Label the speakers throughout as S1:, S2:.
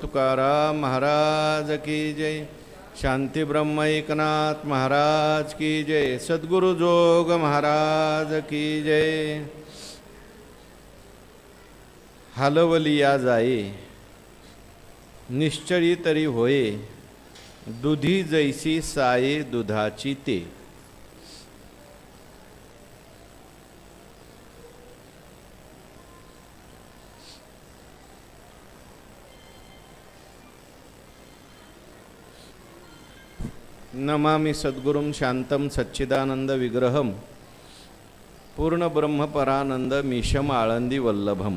S1: तुकाराम महाराज की जय। शांती ब्रह्म एकनाथ महाराज की जय। सद्गुरु जोग महाराज की जय। हलवलिया जाये निश्चळी तरी होये, दुधी जैसी साये दुधाची ते। नमामि सद्गुरुं शांतं सच्चिदानंद विग्रहं पूर्ण ब्रह्मपरानंद मीशम आळंदी वल्लभम।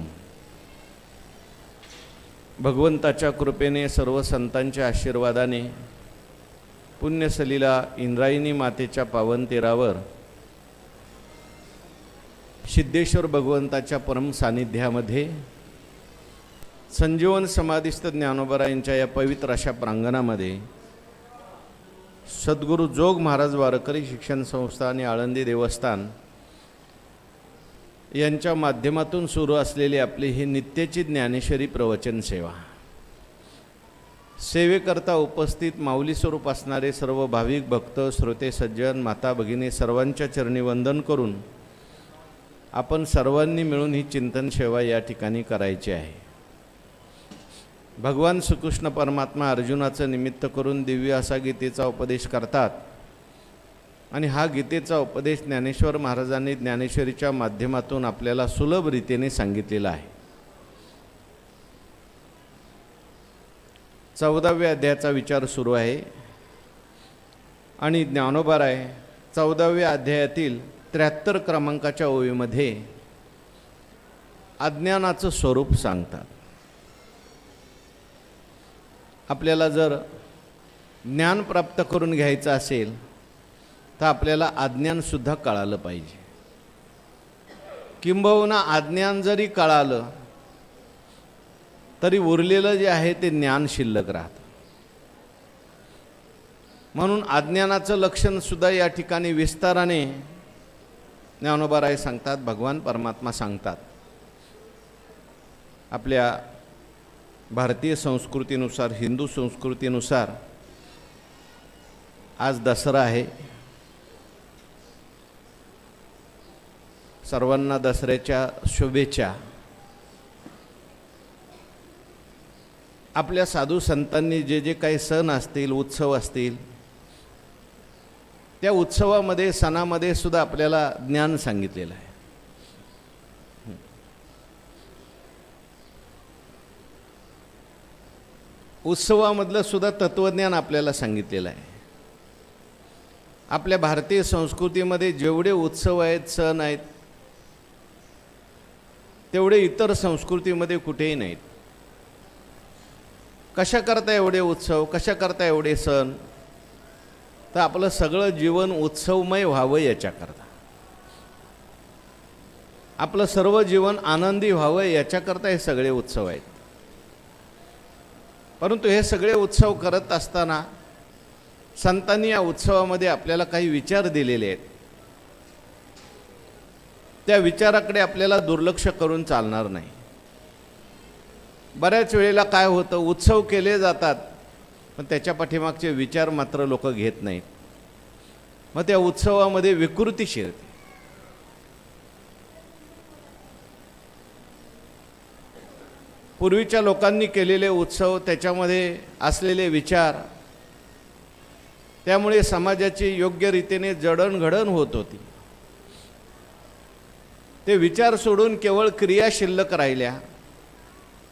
S1: भगवंताच्या कृपेने सर्व संतांच्या आशीर्वादाने पुण्यसलीला इंद्रायणी मातेच्या पावन तीरावर सिद्धेश्वर भगवंताच्या परम सानिध्यामध्ये संजीवन समाधिस्थ ज्ञानोबरायांच्या या पवित्र अशा प्रांगणामध्ये सद्गुरु जोग महाराज वारकरी शिक्षण संस्था आणि आळंदी देवस्थान यांच्या माध्यमातून सुरू असलेली आपली ही नित्याची ज्ञानेश्वरी प्रवचन सेवा, सेवेकरता उपस्थित माऊली स्वरूप असणारे सर्व भाविक भक्त श्रोते सज्जन माता भगिनी सर्वांच्या चरणी वंदन करून आपण सर्वांनी मिळून ही चिंतन सेवा या ठिकाणी करायची आहे। भगवान श्रीकृष्ण परमात्मा अर्जुनाचं निमित्त करून दिव्य असा गीतेचा उपदेश करतात आणि हा गीतेचा उपदेश ज्ञानेश्वर महाराजांनी ज्ञानेश्वरीच्या माध्यमातून आपल्याला सुलभ रीतीने सांगितलेला आहे। 14व्या अध्यायाचा विचार सुरू आहे आणि ज्ञानोबाराय 14व्या अध्यायातील 73 क्रमांकाच्या ओळीमध्ये अज्ञानाचं स्वरूप सांगतात। आपल्याला जर ज्ञान प्राप्त करून घ्यायचं असेल तर आपल्याला अज्ञान सुद्धा कळालं पाहिजे। किंबहुना अज्ञान जरी कळालं तरी उरलेलं जे आहे ते ज्ञान शिल्लक राहतं। म्हणून अज्ञानाचं लक्षण सुद्धा या ठिकाणी विस्ताराने ज्ञानोबाराय सांगतात, भगवान परमात्मा सांगतात। आपल्या भारतीय संस्कृतीनुसार हिंदू संस्कृतीनुसार आज दसरा आहे। सर्वांना दसऱ्याच्या शुभेच्छा। आपल्या साधू संतांनी जे जे काही सण असतील उत्सव असतील त्या उत्सवामध्ये सणामध्ये सुद्धा आपल्याला ज्ञान सांगितलेलं आहे। उत्सवामधलं सुद्धा तत्वज्ञान आपल्याला सांगितलेलं आहे। आपल्या भारतीय संस्कृतीमध्ये जेवढे उत्सव आहेत सण आहेत तेवढे इतर संस्कृतीमध्ये कुठेही नाहीत। कशा करता एवढे उत्सव, कशा करता एवढे सण, तर आपलं सगळं जीवन उत्सवमय व्हावं याच्याकरता, आपलं सर्व जीवन आनंदी व्हावं याच्याकरता हे सगळे उत्सव आहेत। परंतु हे सगळे उत्सव करत असताना संतांनी या उत्सवामध्ये आपल्याला काही विचार दिलेले आहेत। त्या विचाराकडे आपल्याला दुर्लक्ष करून चालणार नाही। बऱ्याच वेळेला काय होतं, उत्सव केले जातात पण त्याच्या पाठीमागचे विचार मात्र लोक घेत नाहीत। मग त्या उत्सवामध्ये विकृती शिरते। पूर्वीच्या लोकांनी केलेले उत्सव, त्याच्यामध्ये असलेले विचार, त्यामुळे समाजाची योग्य रीतीने जडणघडण होत होती। ते विचार सोडून केवळ क्रिया शिल्लक राहिल्या,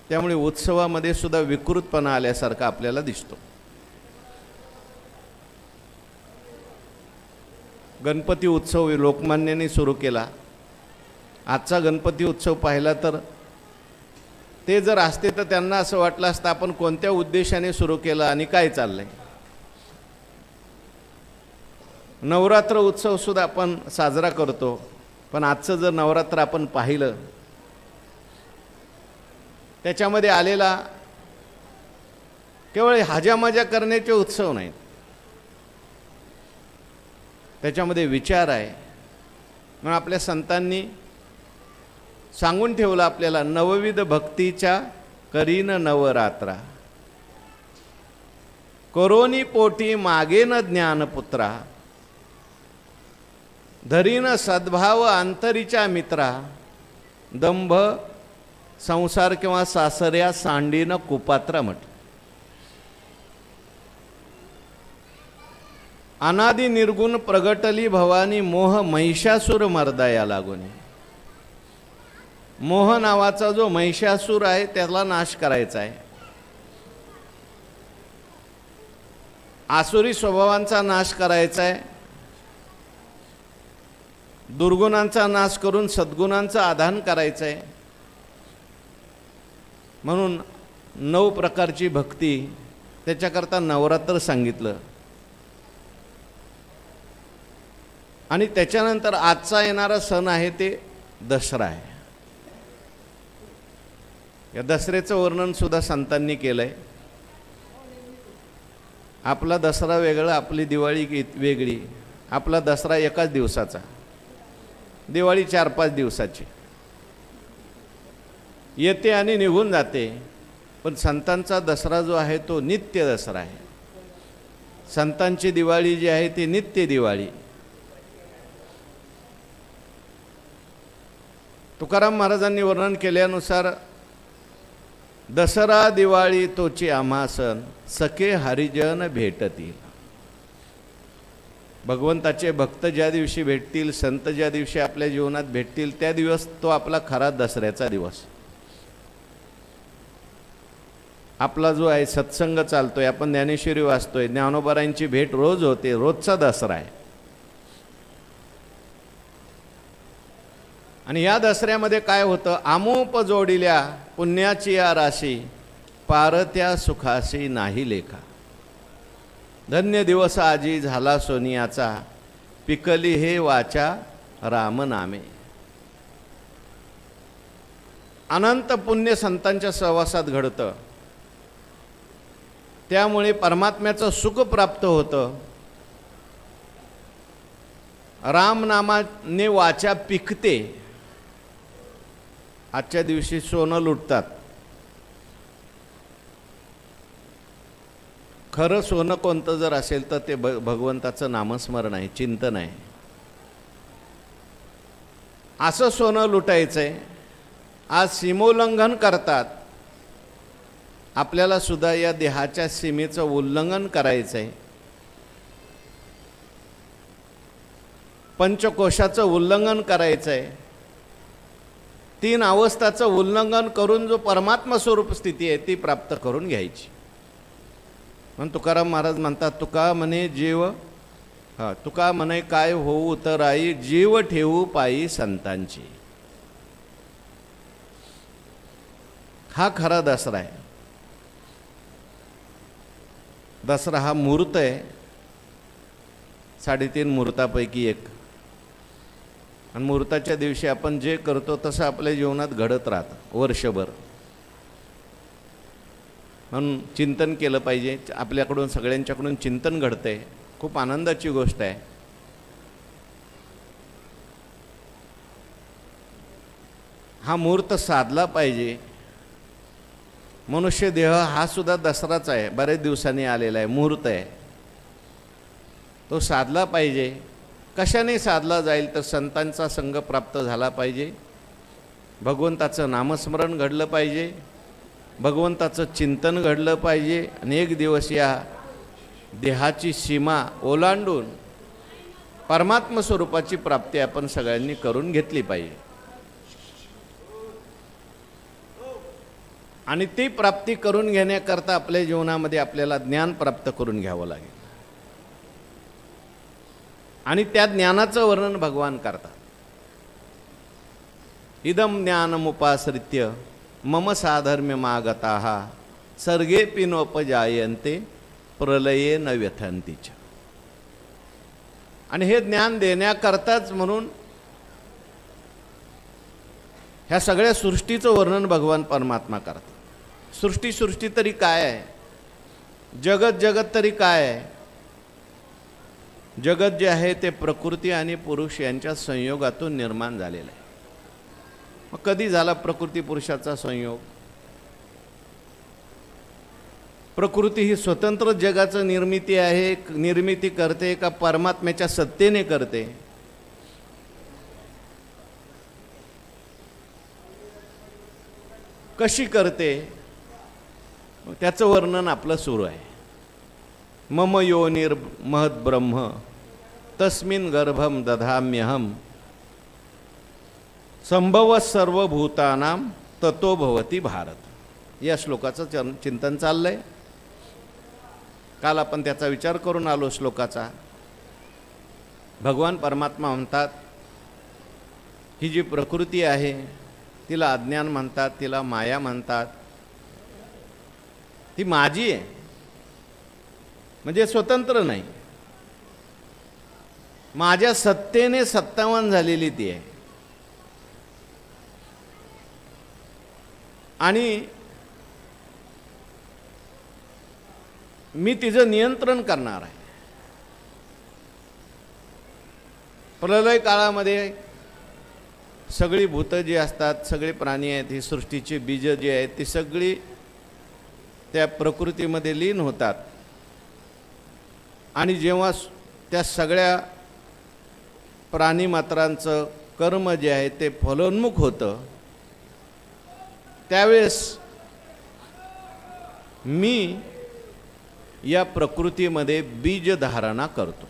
S1: त्यामुळे उत्सवामध्ये सुद्धा विकृतपणा आल्यासारखा आपल्याला दिसतो। गणपती उत्सव लोकमान्यांनी सुरू केला। आजचा गणपती उत्सव पाहिला तर ते जर असते तर त्यांना असं वाटलं असतं आपण कोणत्या उद्देशाने सुरू केलं आणि काय चाललंय। नवरात्र उत्सव सुद्धा आपण साजरा करतो, पण आजचं जर नवरात्र आपण पाहिलं त्याच्यामध्ये आलेला केवळ हाजामजा करण्याचे उत्सव नाहीत, त्याच्यामध्ये विचार आहे। म्हणून आपल्या संतांनी सांगून ठेवलं आपल्याला, नवविध भक्तीच्या करीन नवरात्रा। कोरोनी पोटी मागेन ज्ञानपुत्रा, धरीन सद्भाव अंतरीच्या मित्रा, दंभ संसार किंवा सासऱ्या सांडीन कुपात्रा म्हट. अनादि निर्गुण प्रगटली भवानी, मोह महिषासूर मर्दाया लागोनी. मोह नावाचा जो महिषासूर आहे त्याला नाश करायचा आहे. आसुरी स्वभावांचा नाश करायचा आहे. दुर्गुणांचा नाश करून सद्गुणांचं आधान करायचं आहे. म्हणून 9 प्रकारची भक्ती, त्याच्याकरता नवरात्र सांगितलं. आणि त्याच्यानंतर आजचा येणारा सण आहे ते दसरा आहे. या दसऱ्याचं वर्णन सुद्धा संतांनी केलंय. आपला दसरा वेगळा, आपली दिवाळी वेगळी. आपला दसरा एकाच दिवसाचा, दिवाळी 4-5 दिवसाची येते आणि निघून जाते. पण संतांचा दसरा जो आहे तो नित्य दसरा आहे. संतांची दिवाळी जी आहे ती नित्य दिवाळी. तुकाराम महाराजांनी वर्णन केल्यानुसार दसरा दिवाळी तोची आम्हा सण, सखे हरिजन भेटतील. भगवंताचे भक्त ज्या दिवशी भेटतील, संत ज्या दिवशी आपल्या जीवनात भेटतील, त्या दिवस तो आपला खरा दसऱ्याचा दिवस. आपला जो आहे सत्संग चालतोय, आपण ज्ञानेश्वरी वाचतोय, ज्ञानोबारांची भेट रोज होते, रोजचा दसरा आहे. आणि या दसऱ्यामध्ये काय होतं, आमोप जोडिल्या पुण्याची या राशी, पारत्या सुखाशी नाही लेखा. धन्य दिवस आजी झाला सोनियाचा, पिकली हे वाचा राम नामे. अनंत पुण्य संतांच्या सहवासात घडतं. त्यामुळे परमात्म्याचं सुख प्राप्त होतं. रामनामाने वाचा पिकते. आजच्या दिवशी सोनं लुटतात. खरं सोनं कोणतं जर असेल तर ते भगवंताचं नामस्मरण आहे, चिंतन आहे. असं सोनं लुटायचंय. आज सीमोल्लंघन करतात. आपल्याला सुद्धा या देहाच्या सीमेचं उल्लंघन करायचंय. पंचकोशाचं उल्लंघन करायचंय. 3 अवस्थाचं उल्लंघन करून जो परमात्मा स्वरूप स्थिती आहे ती प्राप्त करून घ्यायची. म्हणून तुकाराम महाराज म्हणतात, तुका म्हणे जीव तुका म्हणे काय होऊ उतराई, जीव ठेवू पायी संतांची. हा खरा दसरा आहे. दसरा हा मुहूर्त आहे, 3.5 मुहूर्तापैकी एक. आणि मुहूर्ताच्या दिवशी आपण जे करतो तसं आपल्या जीवनात घडत राहतं वर्षभर. म्हणून चिंतन केलं पाहिजे. आपल्याकडून सगळ्यांच्याकडून चिंतन घडतंय, खूप आनंदाची गोष्ट आहे. हा मुहूर्त साधला पाहिजे. मनुष्य देह हा सुद्धा दसराच आहे, बरेच दिवसांनी आलेला आहे, मुहूर्त आहे. तो साधला पाहिजे. कशाने साधला जाईल तर संतांचा संग प्राप्त झाला पाहिजे, भगवंताचं नामस्मरण घडलं पाहिजे, भगवंताचं चिंतन घडलं पाहिजे. आणि एक दिवस या देहाची सीमा ओलांडून परमात्म स्वरूपाची प्राप्ती आपण सगळ्यांनी करून घेतली पाहिजे. आणि ती प्राप्ती करून घेण्याकरता आपल्या जीवनामध्ये आपल्याला ज्ञान प्राप्त करून घ्यावं लागेल. आणि त्या ज्ञानाचं वर्णन भगवान करतात. इदम ज्ञानमुपाश्रित्य मम साधर्म्यमागताः सर्गेऽपि नोपजायन्ते प्रलये न व्यथन्ति च. आणि हे ज्ञान देण्याकरताच म्हणून ह्या सगळ्या सृष्टीचं वर्णन भगवान परमात्मा करतात. सृष्टी तरी काय आहे, जगत तरी काय आहे. जगत जे आहे ते प्रकृती आणि पुरुष यांच्या संयोगातून निर्माण झालेलं आहे. मग कधी झाला प्रकृती पुरुषाचा संयोग? प्रकृती ही स्वतंत्र जगाचं निर्मिती आहे, निर्मिती करते का परमात्म्याच्या सत्तेने करते? कशी करते? त्याचं वर्णन आपलं सुरू आहे. मम योनिर महद ब्रह्म तस्मिन् गर्भम दधाम्यहम संभव सर्वभूतानां ततो भवती भारत. या श्लोकाचं चिंतन चाललंय. काल आपण त्याचा विचार करून आलो श्लोकाचा. भगवान परमात्मा म्हणतात, ही जी प्रकृती आहे तिला अज्ञान म्हणतात, तिला माया म्हणतात. ती माझी आहे, म्हणजे स्वतंत्र नाही, माझ्या सत्तेने सत्तावान झालेली ती आहे. आणि मी तिचं नियंत्रण करणार आहे. प्रलय काळामध्ये सगळी भूतं जी असतात, सगळे प्राणी आहेत, ही सृष्टीची बीज जी आहेत ती सगळी त्या प्रकृतीमध्ये लीन होतात. आणि जेव्हा त्या सगळ्या प्राणीमात्रांचं कर्म जे आहे ते फलोन्मुख होतं, त्यावेळेस मी या प्रकृतीमध्ये बीजधारणा करतो.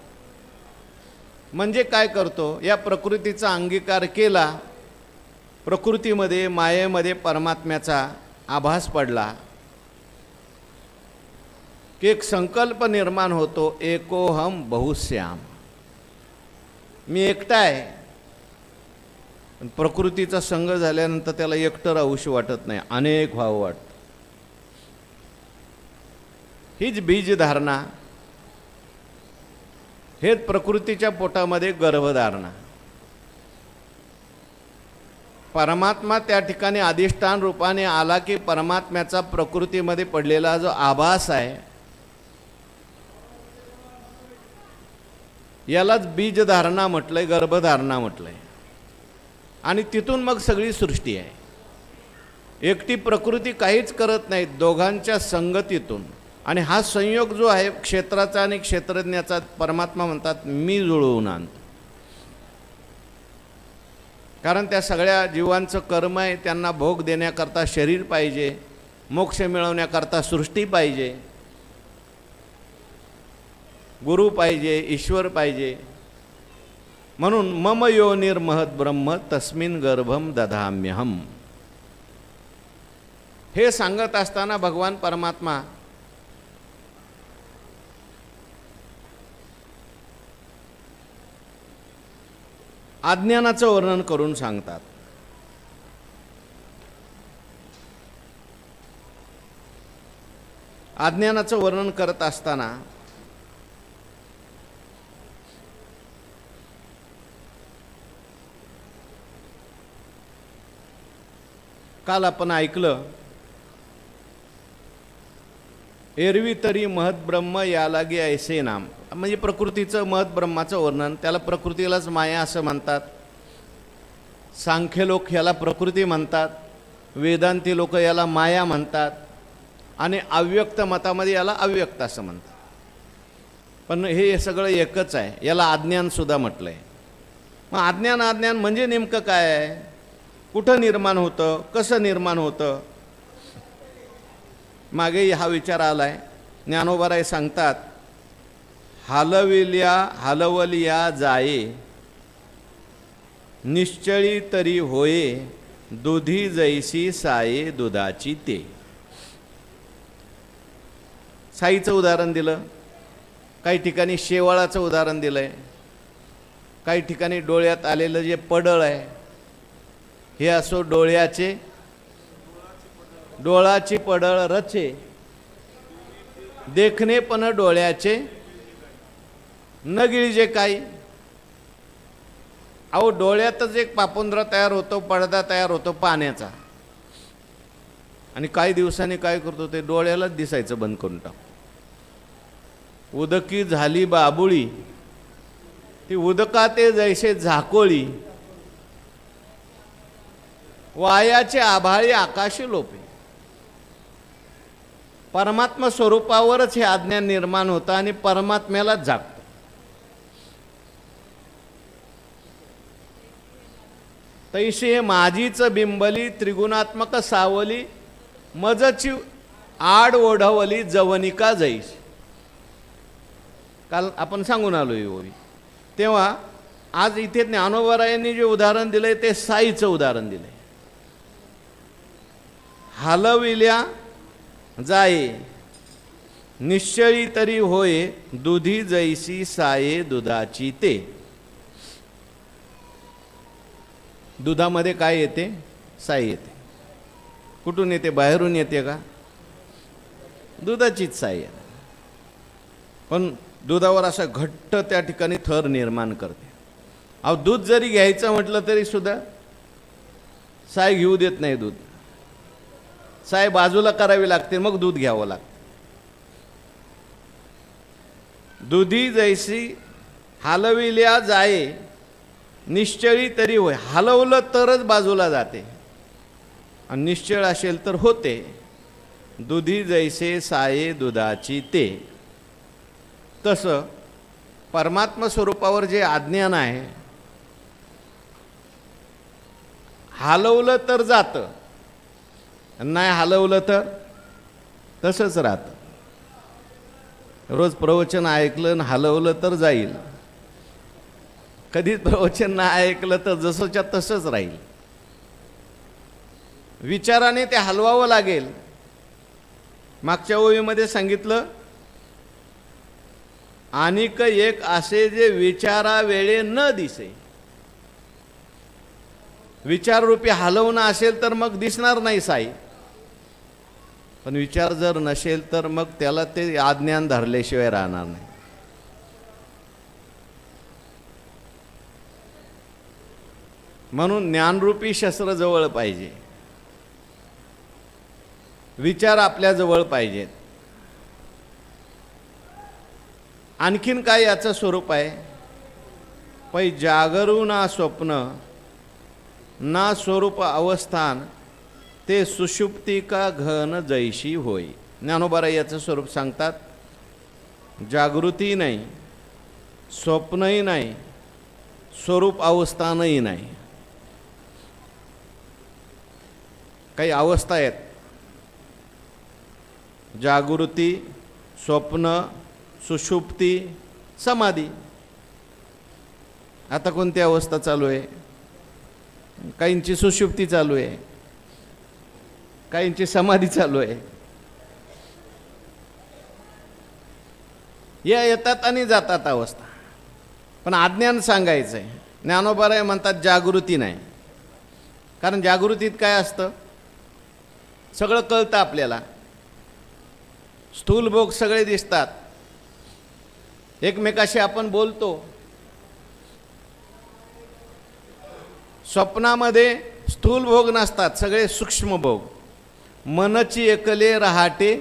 S1: म्हणजे काय करतो? या प्रकृतीचा अंगीकार केला, प्रकृतीमध्ये मायेमध्ये परमात्म्याचा आभास पडला की एक संकल्प निर्माण होतो, एकोहम बहुश्याम. मी एकटा आहे. पण प्रकृतीचा संग झाल्यानंतर त्याला एकटं राहूशी वाटत नाही, अनेक व्हावं वाटतं. हीच बीजधारणा, हेच प्रकृतीच्या पोटामध्ये गर्भधारणा. परमात्मा त्या ठिकाणी अधिष्ठान रूपाने आला की परमात्म्याचा प्रकृतीमध्ये पडलेला जो आभास आहे यालाच बीजधारणा म्हटलंय, गर्भधारणा म्हटलंय. आणि तिथून मग सगळी सृष्टी आहे. एकटी प्रकृती काहीच करत नाही, दोघांच्या संगतीतून. आणि हा संयोग जो आहे क्षेत्राचा आणि क्षेत्रज्ञाचा, परमात्मा म्हणतात मी जुळवून आणतो. कारण त्या सगळ्या जीवांचं कर्म आहे, त्यांना भोग देण्याकरता शरीर पाहिजे, मोक्ष मिळवण्याकरता सृष्टी पाहिजे, गुरु पाहिजे, ईश्वर पाहिजे. म्हणून मम योनिर महद ब्रह्म तस्मिन् गर्भम दधाम्यहम. हे सांगत असताना भगवान परमात्मा अज्ञानाचं वर्णन करून सांगतात. अज्ञानाचं वर्णन करत असताना काल आपण ऐकलं, एरवी तरी महद ब्रह्म या लागे ऐसे नाम. म्हणजे प्रकृतीचं महद ब्रह्माचं वर्णन, त्याला प्रकृतीलाच माया असं म्हणतात. सांख्य लोक याला प्रकृती म्हणतात, वेदांती लोक याला माया म्हणतात, आणि अव्यक्त मतामध्ये याला अव्यक्त असं म्हणतात. पण हे सगळं एकच आहे. याला अज्ञानसुद्धा म्हटलं आहे. मग अज्ञान म्हणजे नेमकं काय आहे? कुठं निर्माण होतं? कसं निर्माण होतं? मागे हा विचार आला आहे. ज्ञानोबाराय सांगतात, हलवलिया जाये निश्चळी तरी होये, दुधी जैसी साये दुधाची ते. साईचं उदाहरण दिलं, काही ठिकाणी शेवाळाचं उदाहरण दिलं आहे, काही ठिकाणी डोळ्यात आलेलं जे पडळ आहे हे असो डोळाची पडळ रचे, देखणे पण डोळ्याचे न गिळजे काही. अहो डोळ्यातच एक पापुंद्रा तयार होतो, पडदा तयार होतो पाण्याचा, आणि काही दिवसांनी काय करतो, ते डोळ्यालाच दिसायचं बंद करून टाकतो. उदकी झाली बाबुळी, ती उदकाते जैसे झाकोळी, वायाचे आभाळी आकाशी लोपे. परमात्मा स्वरूपावरच हे अज्ञान निर्माण होतं आणि परमात्म्यालाच जागतं. तैसे हे माझीच बिंबली त्रिगुणात्मक सावली मजची आड ओढवली जवनिका जैस. काल आपण सांगून आलो ओवी. तेव्हा आज इथे ज्ञानोबरायांनी जे उदाहरण दिलंय ते साईचं उदाहरण दिलंय. हलविल्या जाये निश्चळी तरी होय दुधी जैसी साये दुधाची ते. दुधामध्ये काय येते? साई येते. कुठून येते? बाहेरून येते का? दुधाचीच साई आहे. पण दुधावर असा घट्ट त्या ठिकाणी थर निर्माण करते. अहो दूध जरी घ्यायचं म्हटलं तरी सुद्धा साय घेऊ देत नाही. दूध साय बाजूला करावी लागते, मग दूध घ्यावं लागतं. दुधी जैसी हलविल्या जाये निश्चळी तरी होय. हलवलं तरच बाजूला जाते आणि निश्चळ असेल तर होते. दुधी जैसे साये दुधाची ते. तसं परमात्मा स्वरूपावर जे अज्ञान आहे, हलवलं तर जातं, नाही हलवलं तर तसंच राहतं. रोज प्रवचन ऐकलं आणि हलवलं तर जाईल, कधीच प्रवचन नाही ऐकलं तर जसंच्या तसंच राहील. विचाराने ते हलवावं लागेल. मागच्या ओळीमध्ये सांगितलं, अनिक एक असे जे विचारा वेळे न दिसे. विचाररूपी हलवणं असेल तर मग दिसणार नाही साई. पण विचार जर नसेल तर मग त्याला ते अज्ञान धरल्याशिवाय राहणार नाही. म्हणून ज्ञानरूपी शस्त्र जवळ पाहिजे, विचार आपल्या जवळ पाहिजेत. आणखीन काय याचं स्वरूप आहे? पै जागरू ना स्वप्न ना स्वरूप अवस्थान ते सुषुप्ती का घन जैशी होय. ज्ञानोबा याचं स्वरूप सांगतात. जागृती नाही, स्वप्नही नाही, स्वरूप अवस्थानही नाही. काही अवस्था आहेत, जागृती, स्वप्न, सुषुप्ती, समाधी. आता कोणती अवस्था चालू आहे? काहींची सुषुप्ती चालू आहे, काहींची समाधी चालू आहे. या येतात आणि जातात अवस्था. पण अज्ञान सांगायचं आहे. ज्ञानोबा म्हणतात जागृती नाही. कारण जागृतीत काय असतं? सगळं कळतं आपल्याला. स्थूल भोग सगळे दिसतात, एकमेकाशी आपण बोलतो. स्वप्नामध्ये स्थूल भोग नसतात, सगळे सूक्ष्म भोग. मनची एकले रहाटे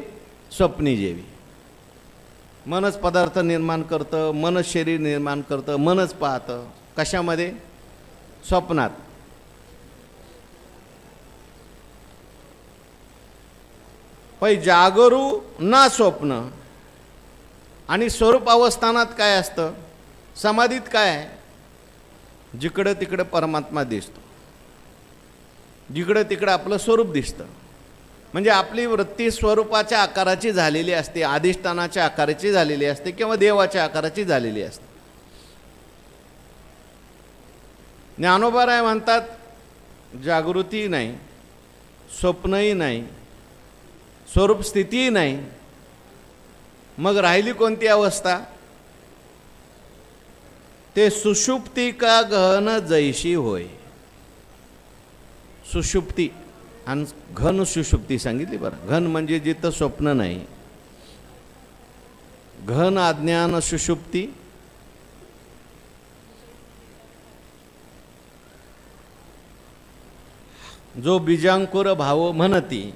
S1: स्वप्नी जेवी. मनच पदार्थ निर्माण करतं, मनच शरीर निर्माण करतं, मनच पाहतं. कशामध्ये? स्वप्नात. पै जागरू ना स्वप्न. आणि स्वरूप अवस्थानात काय असतं? समाधीत काय आहे? जिकडं तिकडं परमात्मा दिसतो, जिकडं तिकडं आपलं स्वरूप दिसतं. म्हणजे आपली वृत्ती स्वरूपाच्या आकाराची झालेली असते, अधिष्ठानाच्या आकाराची झालेली असते किंवा देवाच्या आकाराची झालेली असते. ज्ञानोबा म्हणतात जागृती नाही, स्वप्नही नाही, स्वरूप स्थितीही नाही. मग राहिली कोणती अवस्था? ते सुषुप्ती का गहन जैशी होय. सुषुप्ती आणि घन सुषुप्ती सांगितली बरं. घन म्हणजे जिथं स्वप्न नाही, घन अज्ञान सुषुप्ती. जो बीजांकुर भाव म्हणती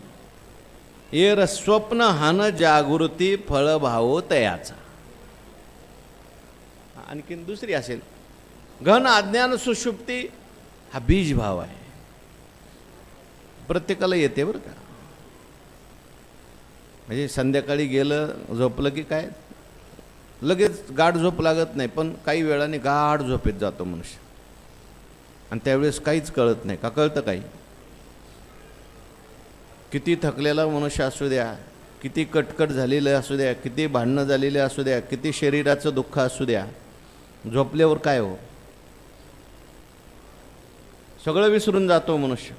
S1: येर स्वप्न हान जागृती फळ भावो तयाचा. आणखीन दुसरी असेल, घन अज्ञान सुषुप्ती हा बीज भाव आहे. प्रत्येकाला येते बरं का. म्हणजे संध्याकाळी गेलं झोपलं की काय लगेच गाढ झोप लागत नाही, पण काही वेळाने गाढ झोपेत जातो मनुष्य, आणि त्यावेळेस काहीच कळत नाही. का कळतं काही? किती थकलेला मनुष्य असू द्या, किती कटकट झालेलं असू द्या, किती भांडणं झालेले असू द्या, किती शरीराचं दुःख असू द्या, झोपल्यावर काय हो, सगळं विसरून जातो मनुष्य.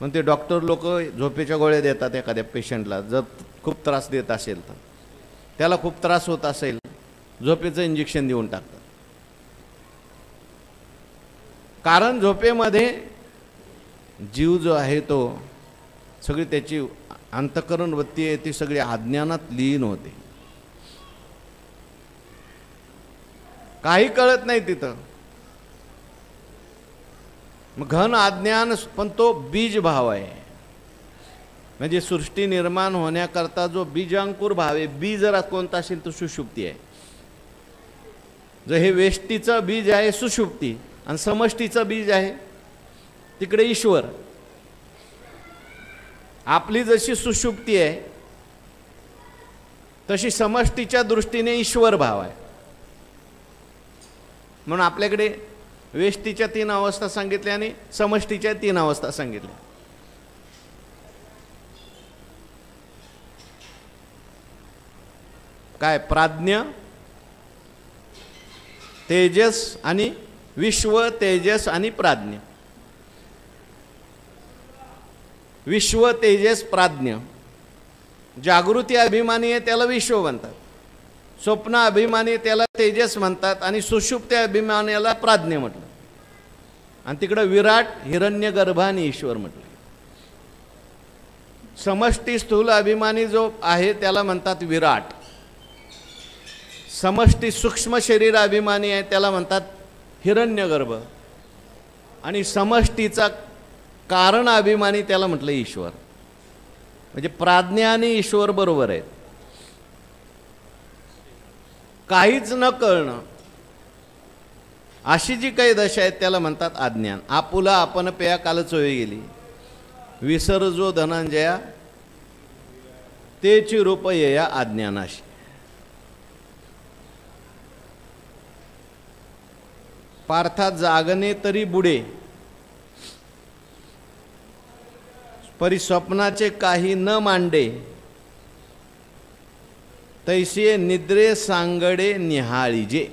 S1: मग ते डॉक्टर लोक झोपेच्या गोळ्या देतात एखाद्या पेशंटला, जर खूप त्रास देत असेल तर, त्याला खूप त्रास होत असेल झोपेचं इंजेक्शन देऊन टाकतात. कारण झोपेमध्ये जीव जो आहे तो सगळी त्याची अंतःकरण वृत्ती आहे ती सगळी अज्ञानात लीन होते, काही कळत नाही तिथं. मग घन अज्ञान, पण तो बीज भाव आहे. म्हणजे सृष्टी निर्माण होण्याकरता जो बीजांकुर भाव आहे, बीज जर कोणता असेल तो सुषुप्ती आहे. जर हे वेष्टीचं बीज आहे सुषुप्ती, आणि समष्टीचं बीज आहे तिकडे ईश्वर. आपली जशी सुषुप्ती आहे तशी समष्टीच्या दृष्टीने ईश्वर भाव आहे. म्हणून आपल्याकडे वेष्टीच्या 3 अवस्था सांगितल्या आणि समष्टीच्या 3 अवस्था सांगितल्या. काय? प्राज्ञ, तेजस आणि विश्व, तेजस आणि प्राज्ञ. विश्व, तेजस, प्राज्ञ. जागृती अभिमानी आहे त्याला विश्व म्हणतात, स्वप्न अभिमानी त्याला तेजस म्हणतात, आणि सुषुप्त अभिमानीला प्राज्ञ म्हटलं. आणि तिकडं विराट, हिरण्यगर्भ आणि ईश्वर म्हटलं. समष्टी स्थूल अभिमानी जो आहे त्याला म्हणतात विराट. समष्टी सूक्ष्म शरीर अभिमानी आहे त्याला म्हणतात हिरण्यगर्भ, आणि समष्टीचा कारण अभिमानी त्याला म्हटलं ईश्वर. म्हणजे प्राज्ञा आणि ईश्वर बरोबर आहेत. काहीच न कळणं अशी जी काही दशा आहेत त्याला म्हणतात अज्ञान. आपुला आपण पेया काल चोळी गेली, विसर्जो धनंजया तेची रूप येया अज्ञानाशी. पार्था जागणे तरी बुडे, परिस्वप्नाचे काही न मांडे, तैसे निद्रे सांगडे निहाळीजे.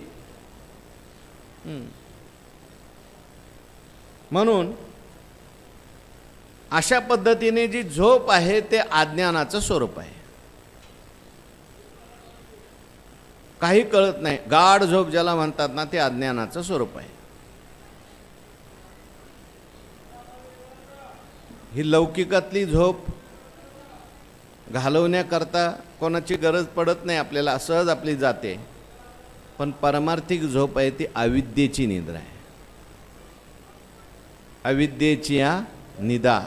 S1: म्हणून अशा पद्धतीने जी झोप आहे ते अज्ञानाचं स्वरूप आहे. काही कळत नाही, गाढ झोप ज्याला म्हणतात ना ते अज्ञानाचं स्वरूप आहे. ही लौकिकातली झोप घालवण्याकरता कोणाची गरज पडत नाही आपल्याला, सहज आपली जाते. पण परमार्थिक झोप आहे ती अविद्येची निद्रा आहे. अविद्येची निदा,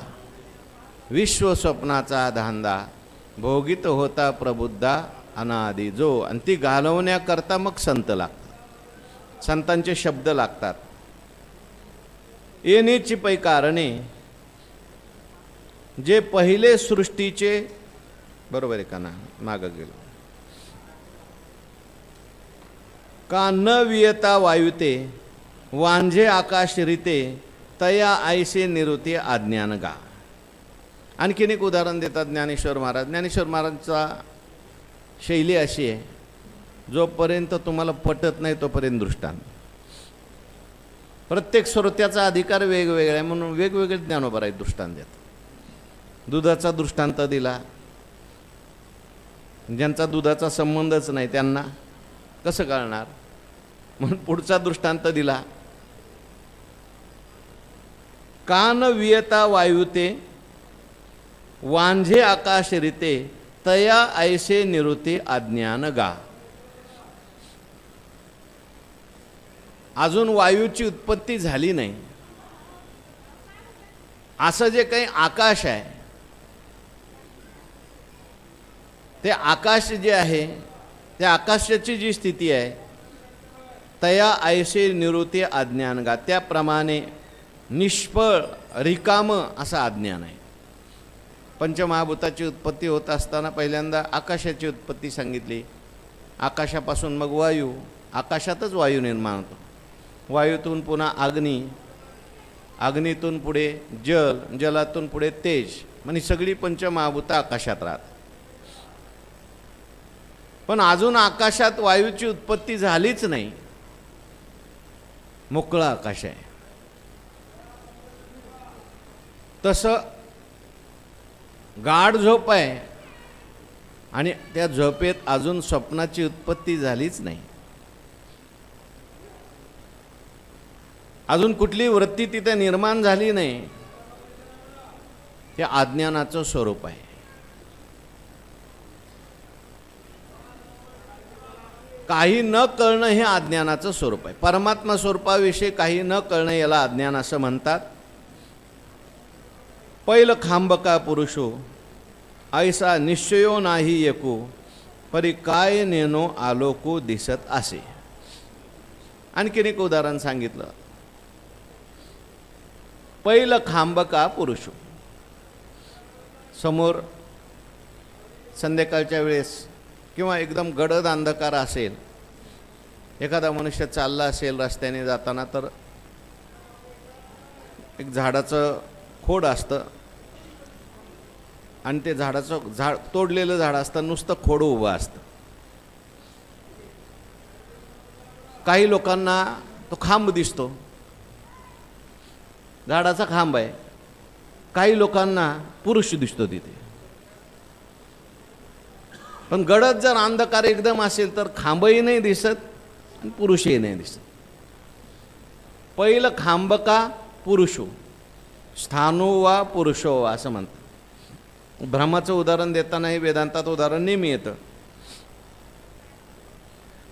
S1: विश्व स्वप्नाचा धांदा, भोगित होता प्रबुद्धा अनादि जो. आणि ती घालवण्याकरता मग संत लागतात, संतांचे शब्द लागतात. येण्याची पै कारणे जे पहिले सृष्टीचे, बरोबर आहे का ना, मागं गेलो. का न वियता वायुते, वांझे आकाश रीते, तया ऐसे निरुते अज्ञान गा. आणखीन एक उदाहरण देतात ज्ञानेश्वर महाराज. ज्ञानेश्वर महाराजचा शैली अशी आहे, जोपर्यंत तुम्हाला पटत नाही तोपर्यंत दृष्टांत. प्रत्येक श्रोत्याचा अधिकार वेगवेगळा आहे म्हणून वेगवेगळे ज्ञानोबा आहेत दृष्टांत देतात. दुधाचा दृष्टांत दिला, ज्यांचा दुधाचा संबंधच नाही त्यांना कसं कळणार, म्हणून पुढचा दृष्टांत दिला. कान वियता वायुते, वांझे आकाश रीते, तया ऐसे निरुते अज्ञान गा. अजून वायूची उत्पत्ती झाली नाही, असं जे काही आकाश आहे ते आकाश जे आहे त्या आकाशाची जी स्थिती आहे, तया ऐसे निरुते अज्ञान गा. त्याप्रमाणे निष्फळ रिकाम असं अज्ञान आहे. पंचमहाभूताची उत्पत्ती होत असताना पहिल्यांदा आकाशाची उत्पत्ती सांगितली. आकाशापासून मग वायू, आकाशातच वायू निर्माण होतो. वायूतून पुन्हा अग्नी, अग्नीतून पुढे जल, जलातून पुढे तेज, म्हणजे सगळी पंचमहाभूतं आकाशात राहतात. पण अजून आकाशात वायूची उत्पत्ती झालीच नाही. मोकळं आकाश आहे. तसं गाढ झोप आहे आणि त्या झोपेत अजून स्वप्नाची उत्पत्ती झालीच नाही. अजून कुठली वृत्ती तिथे निर्माण झाली नाही. ते अज्ञानाचं स्वरूप आहे. काही न कळणं हे अज्ञानाचं स्वरूप आहे. परमात्मा स्वरूपाविषयी काही न कळणं याला अज्ञान असं म्हणतात. पैल खांबका पुरुषो ऐसा निश्चयो नाही एकू परी काय नेनो आलोको दिसत असे. आणखीन एक उदाहरण सांगितलं. पैल खांबका पुरुषो, समोर संध्याकाळच्या वेळेस किंवा एकदम गडद अंधकार असेल, एखादा मनुष्य चालला असेल रस्त्याने जाताना, तर एक झाडाचं खोड असतं आणि ते झाड तोडलेलं झाड असतं, नुसतं खोड उभं असतं. काही लोकांना तो खांब दिसतो, झाडाचा खांब आहे. काही लोकांना पुरुष दिसतो तिथे. पण गडद जर अंधकार एकदम असेल तर खांबही नाही दिसत आणि पुरुषही नाही दिसत. पहिलं खांबका पुरुषो स्थानो वा पुरुषो असं म्हणतात. भ्रमाचं उदाहरण देतानाही वेदांतात उदाहरण नेहमी येतं.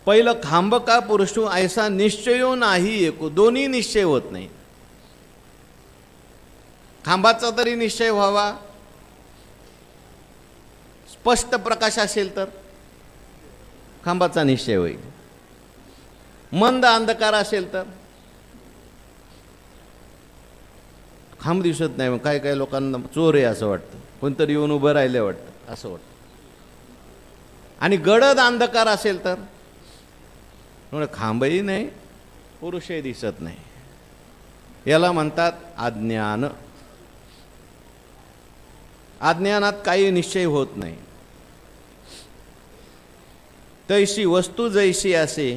S1: पहिलं खांबका पुरुषो ऐसा निश्चयो नाही एको, दोन्ही निश्चय होत नाही. खांबाचा तरी निश्चय व्हावा, स्पष्ट प्रकाश असेल तर खांबाचा निश्चय होईल. मंद अंधकार असेल तर खांब दिसत नाही. मग काय काय लोकांना चोर आहे असं वाटतं, कोणतरी येऊन उभं राहिलं वाटतं असं वाटतं. आणि गडद अंधकार असेल तर खांबही नाही, पुरुषही दिसत नाही. याला म्हणतात अज्ञान. अज्ञानात काही निश्चय होत नाही. तैसी वस्तू जैसी असे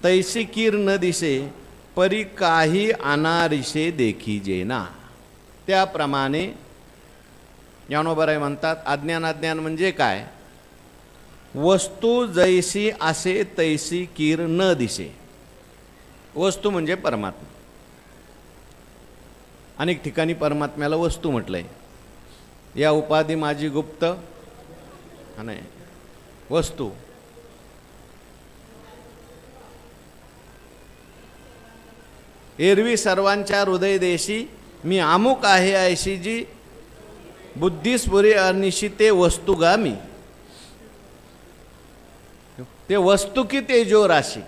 S1: तैसी कीर न दिसे परी काही अनारिसे देखीजे ना. त्याप्रमाणे ज्ञानोबराय म्हणतात अज्ञान, अज्ञान म्हणजे काय? वस्तू जैसी असे तैसी कीर न दिसे. वस्तू म्हणजे परमात्मा. अनेक ठिकाणी परमात्म्याला वस्तू म्हटलंय. या उपाधी माझी गुप्त नाही वस्तू. एरवी सर्वांच्या हृदय देशी मी अमुक आहे ऐशी जी बुद्धीस्फुरे अनिशी ते वस्तुगामी. ते वस्तू की तेजो राशी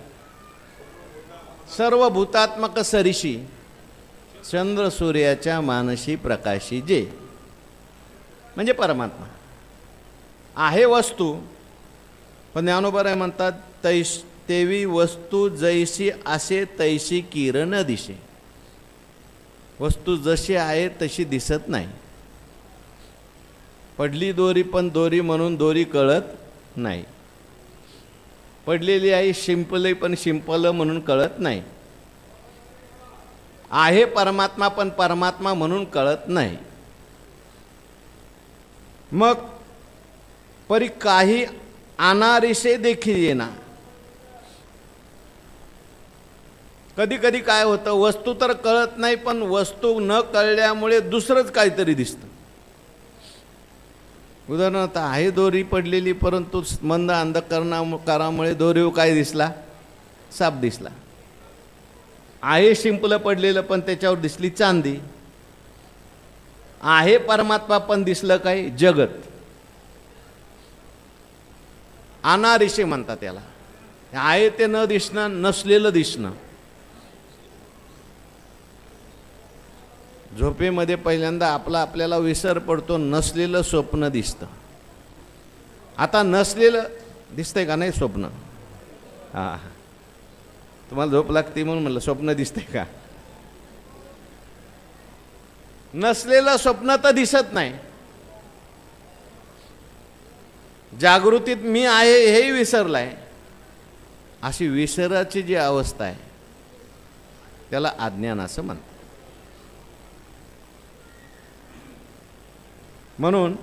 S1: सर्व भूतात्मक सरिशी चंद्र सूर्याच्या मानसी प्रकाशी जे, म्हणजे परमात्मा आहे वस्तू. पण ज्ञानोबराय म्हणतात तेवी वस्तू जैसी असे तैसी कीर न दिसे. वस्तू जशी आहे तशी दिसत नाही. पडली दोरी पण दोरी म्हणून दोरी कळत नाही. पडलेली आहे शिंपले पण शिंपल म्हणून कळत नाही. आहे परमात्मा पण परमात्मा म्हणून कळत नाही. मग परी काही अनारिसे देखील येना. कधी कधी काय होतं, वस्तू तर कळत नाही पण वस्तू न कळल्यामुळे दुसरंच काहीतरी दिसतं. उदाहरणार्थ आहे दोरी पडलेली परंतु मंद अंधकारामुळे दोरीवर काय दिसला? साप दिसला. आहे शिंपलं पडलेलं पण त्याच्यावर दिसली चांदी. आहे परमात्मा पण दिसलं काय? जगत. अनारिसे म्हणतात त्याला. आहे ते न दिसणं, नसलेलं दिसणं. झोपेमध्ये पहिल्यांदा आपल्याला विसर पडतो, नसलेलं स्वप्न दिसतं. आता नसलेलं दिसतंय का नाही स्वप्न? हां, तुम्हाला झोप लागते म्हणून म्हणलं स्वप्न दिसतंय का? नसलेलं स्वप्न तर दिसत नाही. जागृतीत मी आहे हेही विसरलाय. अशी विसराची जी अवस्था आहे त्याला अज्ञान असं म्हणतात. म्हणून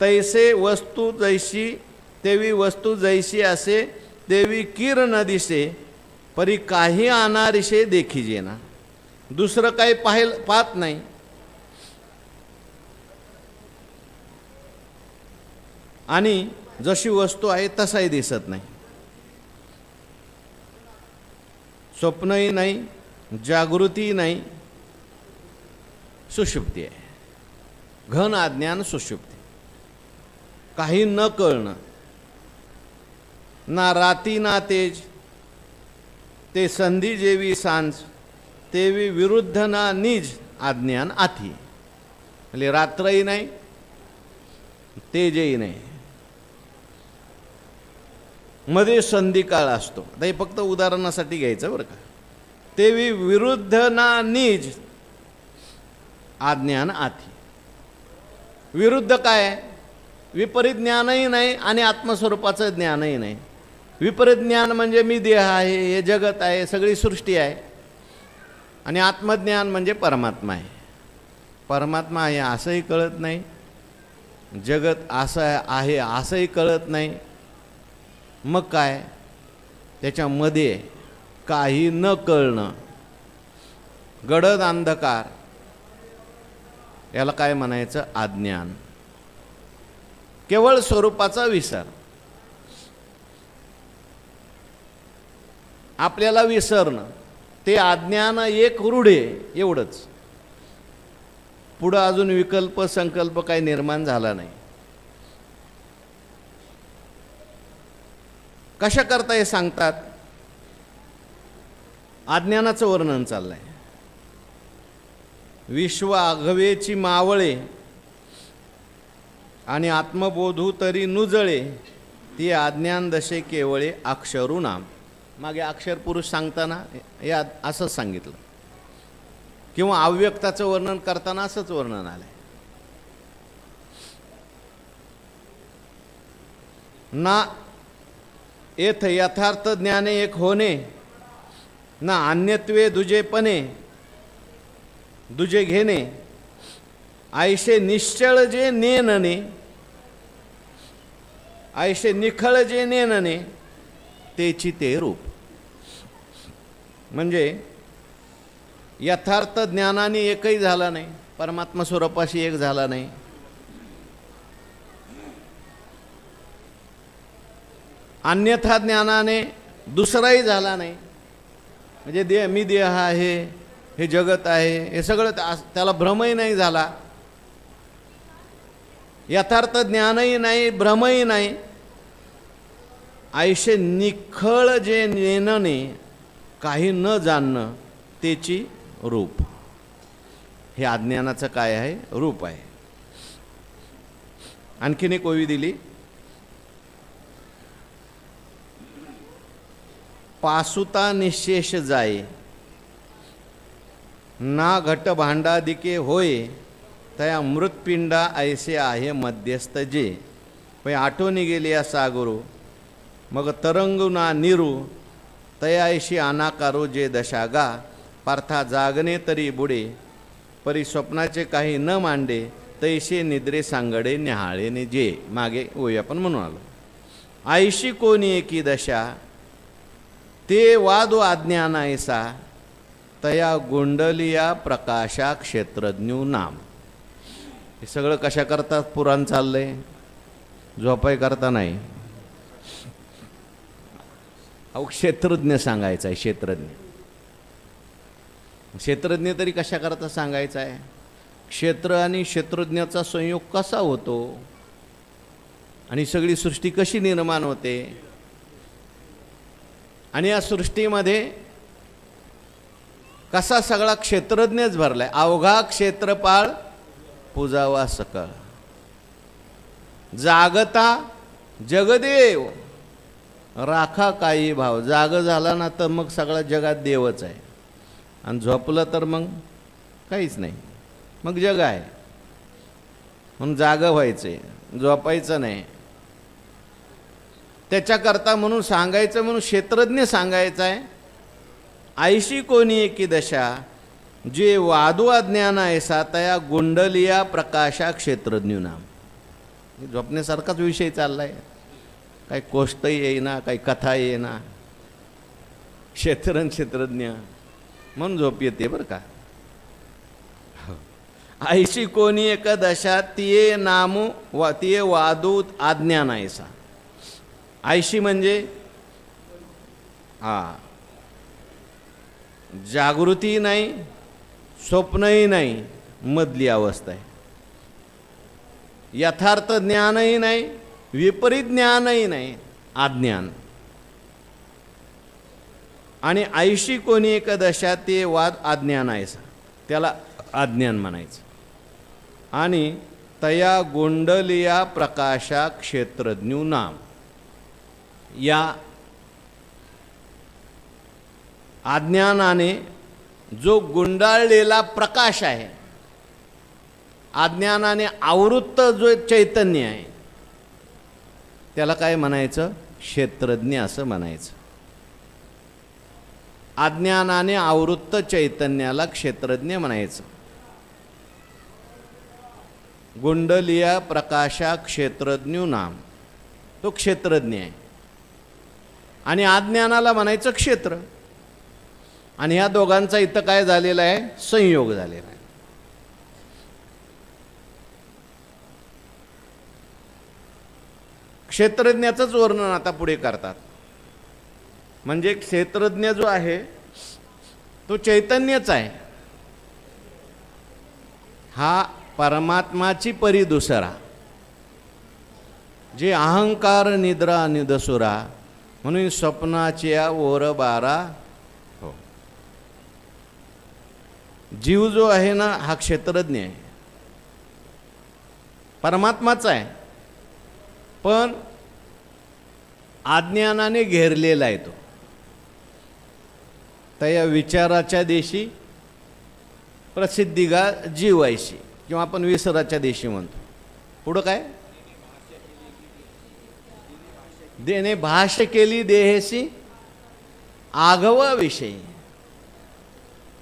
S1: तैसे वस्तू जैशी तेवी वस्तू जैशी असे देवी किर न दिसे परी काही अनारिशे देखीजे ना. दुसरं काही पाहत नाही. आणि जशी वस्तू आहे तसाही दिसत नाही. स्वप्नही नाही, जागृती नाही, सुषुप्ती आहे. घन अज्ञान सुषुप्ती. काही न कळणं, ना राती ना तेज, ते संधी जेवी सांज, तेवी विरुद्ध ना निज अज्ञान आती. म्हणजे रात्रही नाही, तेजही नाही, मध्ये संधी काळ असतो. आता हे फक्त उदाहरणासाठी घ्यायचं बरं का. तेवी विरुद्ध ना निज अज्ञान आती. विरुद्ध काय? विपरीत ज्ञानही नाही आणि आत्मस्वरूपाचं ज्ञानही नाही. विपरीत ज्ञान म्हणजे मी देह आहे, हे जगत आहे, सगळी सृष्टी आहे. आणि आत्मज्ञान म्हणजे परमात्मा आहे. परमात्मा आहे असंही कळत नाही, जगत असं आहे असंही कळत नाही. मग काय? त्याच्यामध्ये काही न कळणं, गडद अंधकार, याला काय म्हणायचं? अज्ञान. केवळ स्वरूपाचा विसर. आपल्याला विसरणं ते अज्ञान एक रूढे एवढंच. पुढं अजून विकल्प संकल्प काही निर्माण झाला नाही. कशा करता हे सांगतात? अज्ञानाचं वर्णन चाललंय. विश्व आघवेची मावळे आणि आत्मबोधू तरी नुजळे, ती अज्ञान दशे केवळे अक्षरू नाम. मागे अक्षर पुरुष सांगताना या असंच सांगितलं, किंवा अव्यक्ताचं वर्णन करताना असंच वर्णन आलंय. ना येथ यथार्थ ज्ञाने एक होणे, ना अन्यत्वे दुजेपणे दुजे घेणे, आयशे निश्चळ जे नेनने, आयशे निखळ जे नेनने, तेची ते रूप. म्हणजे यथार्थ ज्ञानाने एकही झाला नाही, परमात्मा स्वरूपाशी एक झाला नाही. अन्यथा ज्ञानाने दुसराही झाला नाही. म्हणजे मी देह आहे, हे जगत आहे, हे सगळं त्याला भ्रमही नाही झाला. यथार्थ ज्ञानही नाही, भ्रमही नाही. आयशे निखळ जे नेनने, काही न जाणणं, तेची रूप. हे अज्ञानाचं काय आहे? रूप आहे. आणखीन एक ओवी दिली. पासुता निशेष जाये, ना घट भांडादिके होय, तया मृतपिंडा ऐसे आहे मध्यस्थ जे. पै आठवणी गेली या सागरू, मग तरंगू ना निरू, तयाशी अनाकारो जे दशागा. पार्था जागणे तरी बुडे, परी स्वप्नाचे काही न मांडे, तैसे निद्रे सांगडे न्याहाळेने जे. मागे ओवी आपण म्हणून आलो. आयशी कोणी एकी दशा, ते वादो अज्ञान ऐसा, तया गुंडलिया प्रकाशा क्षेत्रज्ञू नाम. हे सगळं कशा करता पुराण चाललंय? झोपाय करता नाही. अहो क्षेत्रज्ञ सांगायचा आहे. क्षेत्रज्ञ. क्षेत्रज्ञ तरी कशा करता सांगायचा आहे? क्षेत्र आणि क्षेत्रज्ञाचा संयोग कसा होतो आणि सगळी सृष्टी कशी निर्माण होते, आणि या सृष्टीमध्ये कसा सगळा क्षेत्रज्ञच भरलाय. अवघा क्षेत्रपाळ पूजावा सकळ, जागता जगदेव राखा काही भाव. जाग झाला ना तर मग सगळा जगात देवच आहे, आणि झोपलं तर मग काहीच नाही, मग जग आहे. म्हणून जागं व्हायचंय, झोपायचं नाही. त्याच्याकरता म्हणून सांगायचं, म्हणून क्षेत्रज्ञ सांगायचं आहे. आयशी कोणी एकी दशा, जे वादू अज्ञान ऐसा तया गुंडलिया प्रकाशा क्षेत्रज्ञ नाम. झोपण्यासारखाच विषय चाललाय, काही कोष्टही येईना, काही कथा येईना. क्षेत्रज्ञ म्हणून झोप येते बरं का. आयशी कोणी एक दशा तिये नामू तिये वादू अज्ञान ऐसा. आयशी म्हणजे जागृती नाही, स्वप्नही नाही, मधली अवस्था आहे. यथार्थ ज्ञानही नाही, विपरीत ज्ञानही नाही, अज्ञान. आणि आयशी कोणी एक दशा ते वाद अज्ञान आहे, त्याला अज्ञान म्हणायचं. आणि तया गुंडलिया प्रकाशा क्षेत्रज्ञ नाम. या अज्ञानाने जो गुंडाळलेला प्रकाश आहे, अज्ञानाने आवृत्त जो चैतन्य आहे, त्याला काय म्हणायचं? क्षेत्रज्ञ असं म्हणायचं. अज्ञानाने आवृत्त चैतन्याला क्षेत्रज्ञ म्हणायचं. गुंडलिया प्रकाशा क्षेत्रज्ञ नाम, तो क्षेत्रज्ञ आहे. आणि अज्ञानाला म्हणायचं क्षेत्र. आणि ह्या दोघांचा इथं काय झालेला आहे? संयोग झालेला आहे. क्षेत्रज्ञाचंच वर्णन आता पुढे करतात. म्हणजे क्षेत्रज्ञ जो आहे तो चैतन्यच आहे. हा परमात्माची परी दुसरा, जे अहंकार निद्रा निदसुरा म्हणून स्वप्नाच्या ओर बारा. हो, जीव जो आहे ना हा क्षेत्रज्ञ आहे, परमात्माचा आहे, पण अज्ञानाने घेरलेला आहे तो. त्या विचाराच्या देशी प्रसिद्धिगा जीवायशी, किंवा आपण विसराच्या देशी म्हणतो. पुढं काय? देणे भाष्य केली देहेसी आघवा विषयी.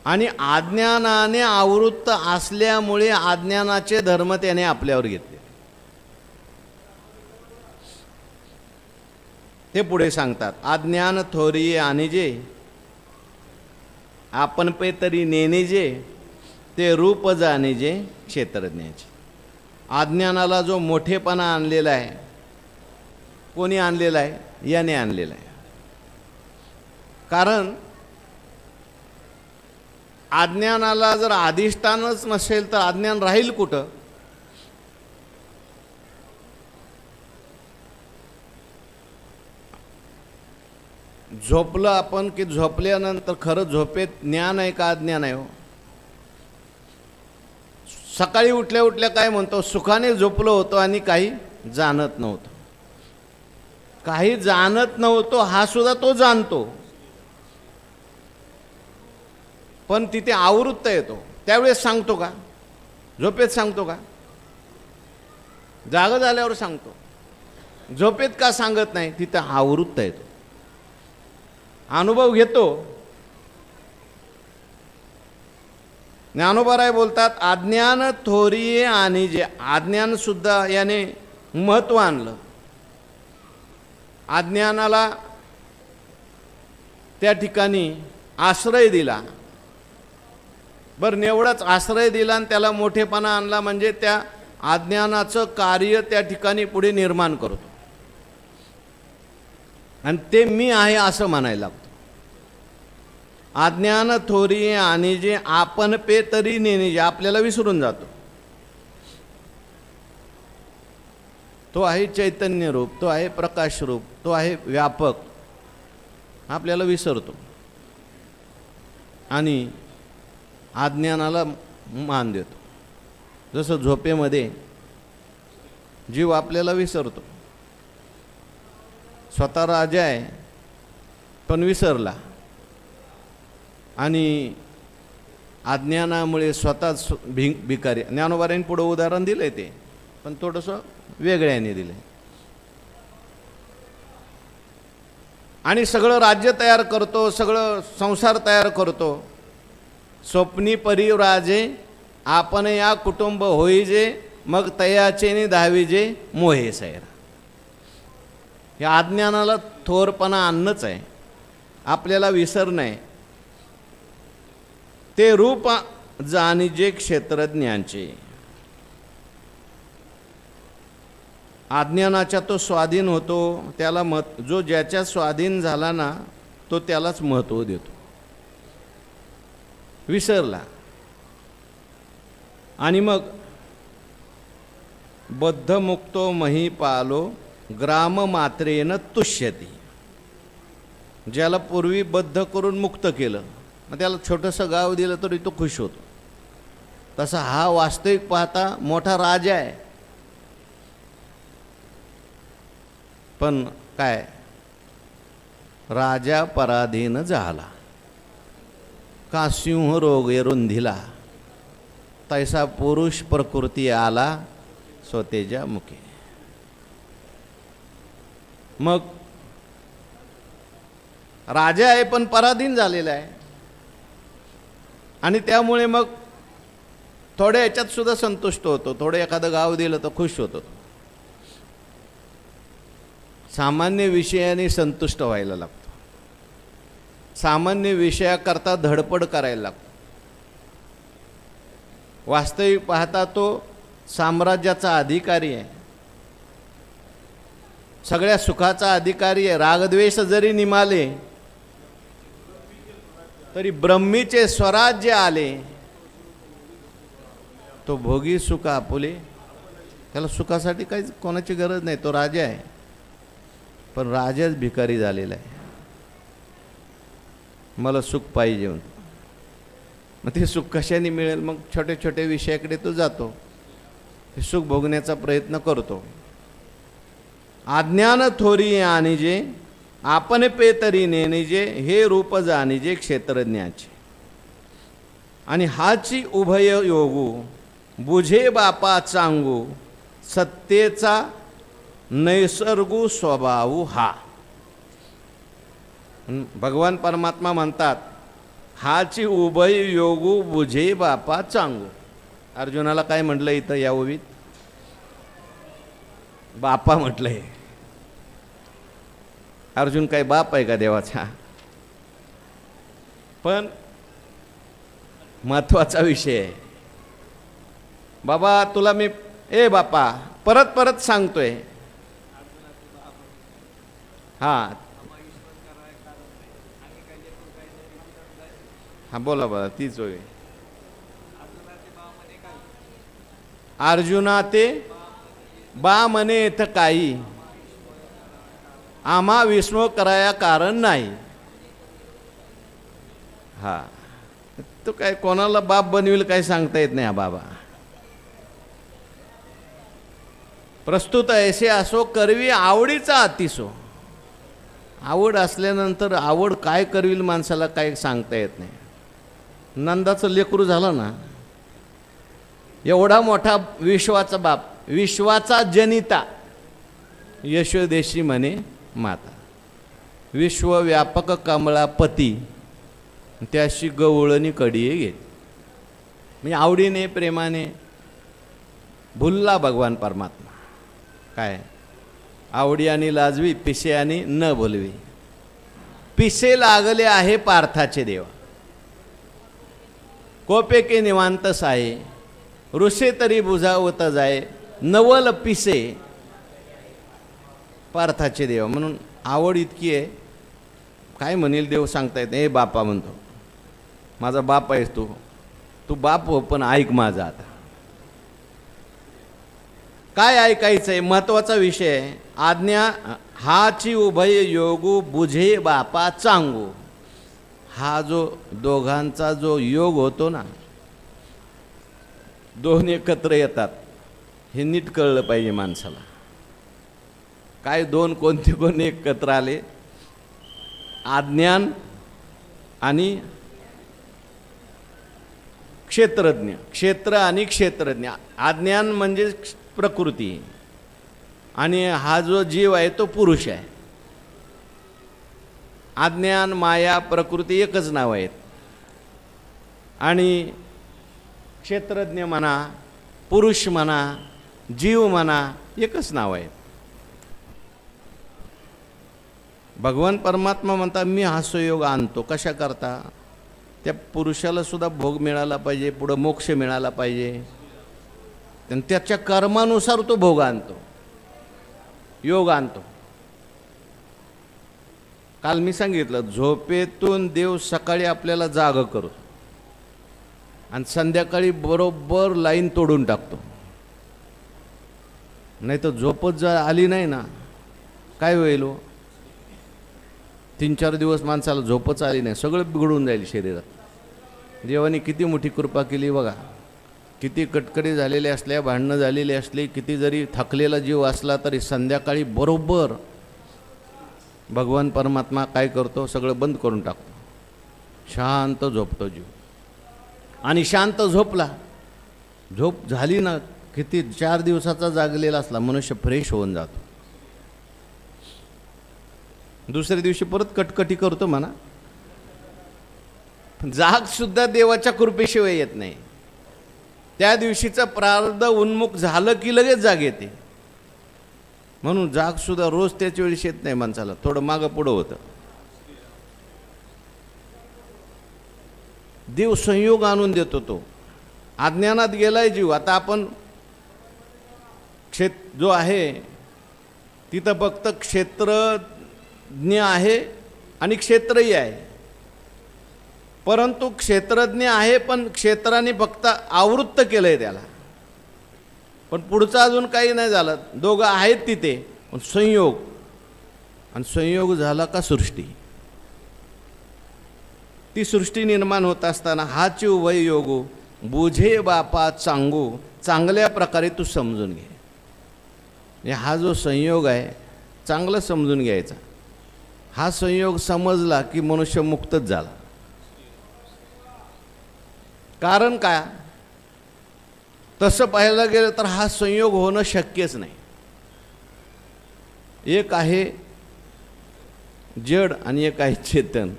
S1: आणि अज्ञानाने आवृत्त असल्यामुळे अज्ञानाचे धर्म त्याने आपल्यावर घेतले. ते पुढे सांगतात. अज्ञान थोरिये आणि जे आपण पे तरी नेणे जे, ते रूप जाणे जे क्षेत्रज्ञाचे. अज्ञानाला जो मोठेपणा आणलेला आहे, कोणी आणलेला आहे? याने आणलेला आहे. कारण अज्ञानाला जर अधिष्ठानच नसेल तर अज्ञान राहील कुठं? झोपलं आपण की झोपल्यानंतर खरं झोपेत ज्ञान आहे का अज्ञान आहे? हो, सकाळी उठल्या उठल्या काय म्हणतो? सुखाने झोपलो होतो आणि काही जाणत नव्हतं. काही जाणत नव्हतो हा सुद्धा तो जाणतो, पण तिथे आवृत्त येतो. त्यावेळेस सांगतो का? झोपेत सांगतो का? जाग झाल्यावर सांगतो. झोपेत का सांगत नाही? तिथे आवृत्त येतो, अनुभव घेतो. ज्ञानोबा राय बोलतात, अज्ञान थोरिये आणि जे. अज्ञान सुद्धा याने महत्त्व आणलं. अज्ञानाला त्या ठिकाणी आश्रय दिला. बरं, एवढाच आश्रय दिला आणि त्याला मोठेपणा आणला, म्हणजे त्या अज्ञानाचं कार्य त्या ठिकाणी पुढे निर्माण करतो. आणि ते मी आहे असं म्हणायला लागतो. अज्ञान थोरिये आणि जे आपण पे तरी नेणे जे, आपल्याला विसरून जातो. तो आहे चैतन्य रूप, तो आहे प्रकाश रूप, तो आहे व्यापक. आपल्याला विसरतो. आणि अज्ञानाला मान देतो. जसं झोपेमध्ये जीव आपल्याला विसरतो. स्वतः राजा आहे पण विसरला, आणि अज्ञानामुळे स्वतःच भिकारी. ज्ञानोबारांनी पुढं उदाहरण दिलं ते, पण थोडंसं वेगळ्याने दिलं. आणि सगळं राज्य तयार करतो, सगळं संसार तयार करतो. स्वप्नी परिव्राजे आपण या कुटुंब होईजे, मग तयाचेने धावीजे मोहे सैर. या अज्ञानाला थोरपणा आणणंच आहे, आपल्याला विसर नाही. ते रूप जाणीजे क्षेत्रज्ञांचे. अज्ञानाच्या तो स्वाधीन होतो, त्याला जो ज्याच्या स्वाधीन झाला ना तो त्यालाच महत्त्व देतो. विसरला आणि मग बद्धमुक्तो महीपालो ग्राम मात्रेन तुष्यती. ज्याला पूर्वी बद्ध करून मुक्त केलं, मग त्याला छोटंसं गाव दिलं तरी तो खुश होतो. तसा हा वास्तविक पाहता मोठा राजा आहे, पण काय, राजा पराधीन झाला. का सिंह रोग रुंधिला, तैसा पुरुष प्रकृती आला स्वतेजा मुखे. मग राजा आहे पण पराधीन झालेला आहे, आणि त्यामुळे मग थोड्या याच्यात सुद्धा संतुष्ट होतो. थोडं एखादं गाव दिलं तर खुश होतो. सामान्य विषयाने संतुष्ट व्हायला लागतो. सामान्य विषयाकरता धडपड करायला लागतो. वास्तविक पाहता तो साम्राज्याचा अधिकारी आहे, सगळ्या सुखाचा अधिकारी आहे. रागद्वेष जरी निमाले तरी ब्रह्मीचे स्वराज्य आले, तो भोगी सुख आपुले. त्याला सुखासाठी काही कोणाची गरज नाही, तो राजा आहे, पण राजाच भिकारी झालेला आहे. मला सुख पाहिजे म्हणतो. मग ते सुख कशाने मिळेल? मग छोटे छोटे विषयाकडे तो जातो, ते सुख भोगण्याचा प्रयत्न करतो. अज्ञान थोरी आणिजे आपण पेतरी नेनिजे, हे रूप जाणीजे क्षेत्रज्ञाचे. आणि हाची उभय योगू बुझे बापा चांगू, सत्तेचा नैसर्गू स्वभाव हा. भगवान परमात्मा म्हणतात हाची उभय योगू बुझे बापा चांगू. अर्जुनाला काय म्हटलं इथं या ओवीत? बापा म्हटलंय. अर्जुन काय बाप आहे का देवाचा? पण महत्वाचा विषय आहे. बाबा तुला मी ए बापा परत परत सांगतोय. हां हां बोला बोला, तीच होय. अर्जुना ते बा म्हणे इथं काही आम्हा विस्मोह कराया कारण नाही. हा तो काय कोणाला बाप बनविल काय सांगता येत नाही. हा बाबा प्रस्तुत ऐसे असो करवी आवडीचा अतिसो. आवड असल्यानंतर आवड काय करविल माणसाला काय सांगता येत नाही. नंदाचं लेकरू झालं ना, एवढा मोठा विश्वाचा बाप, विश्वाचा जनिता, यशोदेशी म्हणे माता. विश्वव्यापक कमळापती त्याशी गवळणी कडिये घेत. म्हणजे आवडीने प्रेमाने भुलला भगवान परमात्मा. काय आवडी आणि लाजवी, पिसे आणि न बोलवी. पिसे लागले आहे पार्थाचे देवा, कोपे के निवांत साये, ऋषे तरी बुजावत जाय, नवल पिसे पार्थाचे देव. म्हणून आवड इतकी आहे, काय म्हणेल देव सांगता येत नाही. बापा म्हणतो, माझा बाप आहेस तू, तू बाप हो पण ऐक माझा. आता काय ऐकायचं आहे? महत्वाचा विषय आहे. आज्ञा हाची उभय योगू बुझे बापा चांगू. हा जो दोघांचा जो योग होतो ना, दोन एकत्र येतात हे नीट कळलं पाहिजे माणसाला. काय दोन कोणते कोण एकत्र आले? अज्ञान आणि क्षेत्रज्ञ. क्षेत्र आणि क्षेत्रज्ञ. अज्ञान म्हणजे प्रकृती आणि हा जो जीव आहे तो पुरुष आहे. अज्ञान, माया, प्रकृती एकच नाव आहेत. आणि क्षेत्रज्ञ म्हणा, पुरुष म्हणा, जीव म्हणा, एकच नाव आहे. भगवान परमात्मा म्हणता मी हा संयोग आणतो. कशा करता? त्या पुरुषाला सुद्धा भोग मिळाला पाहिजे, पुढं मोक्ष मिळाला पाहिजे, आणि त्याच्या कर्मानुसार तो भोग आणतो, योग आणतो. काल मी सांगितलं, झोपेतून देव सकाळी आपल्याला जाग करतो आणि संध्याकाळी बरोबर लाईन तोडून टाकतो. नाही तर झोपच जर आली नाही ना, काय होईल हो? 3-4 दिवस माणसाला झोपच आली नाही, सगळं बिघडून जाईल शरीरात. देवाने किती मोठी कृपा केली बघा. किती कटकटी झालेले असल्या, भांडणं झालेली असली, किती जरी थकलेला जीव असला तरी संध्याकाळी बरोबर भगवान परमात्मा काय करतो? सगळं बंद करून टाकतो. शांत झोपतो जीव. आणि शांत झोपला, झोप झाली ना, किती 4 दिवसाचा जागलेला असला मनुष्य फ्रेश होऊन जातो. दुसऱ्या दिवशी परत कटकटी करतो म्हणा, जाग सुद्धा देवाच्या कृपेशिवाय येत नाही. त्या दिवशीचं प्रारब्ध उन्मुख झालं की लगेच जाग येते. म्हणून जाग सुद्धा रोज त्याच वेळेस येत नाही माणसाला, थोडं मागं पुढं होतं. देव संयोग आणून देतो. तो अज्ञानात गेलाय जीव. आता आपण जो आहे तिथं फक्त क्षेत्रज्ञ आहे आणि क्षेत्रही आहे. परंतु क्षेत्रज्ञ आहे, पण क्षेत्राने फक्त आवृत्त केलंय त्याला, पण पुढचं अजून काही नाही झालं. दोघं आहेत तिथे, पण संयोग, आणि संयोग झाला का सृष्टी. ती सृष्टी निर्माण होत असताना हाची उभय योगो बुझे बापा चांगू, चांगल्या प्रकारे तू समजून घे. हा जो संयोग आहे चांगलं समजून घ्यायचा. हा संयोग समजला की मनुष्य मुक्तच झाला. कारण काय? तसं पाहायला गेलं तर हा संयोग होणं शक्यच नाही. एक आहे जड आणि एक आहे चेतन.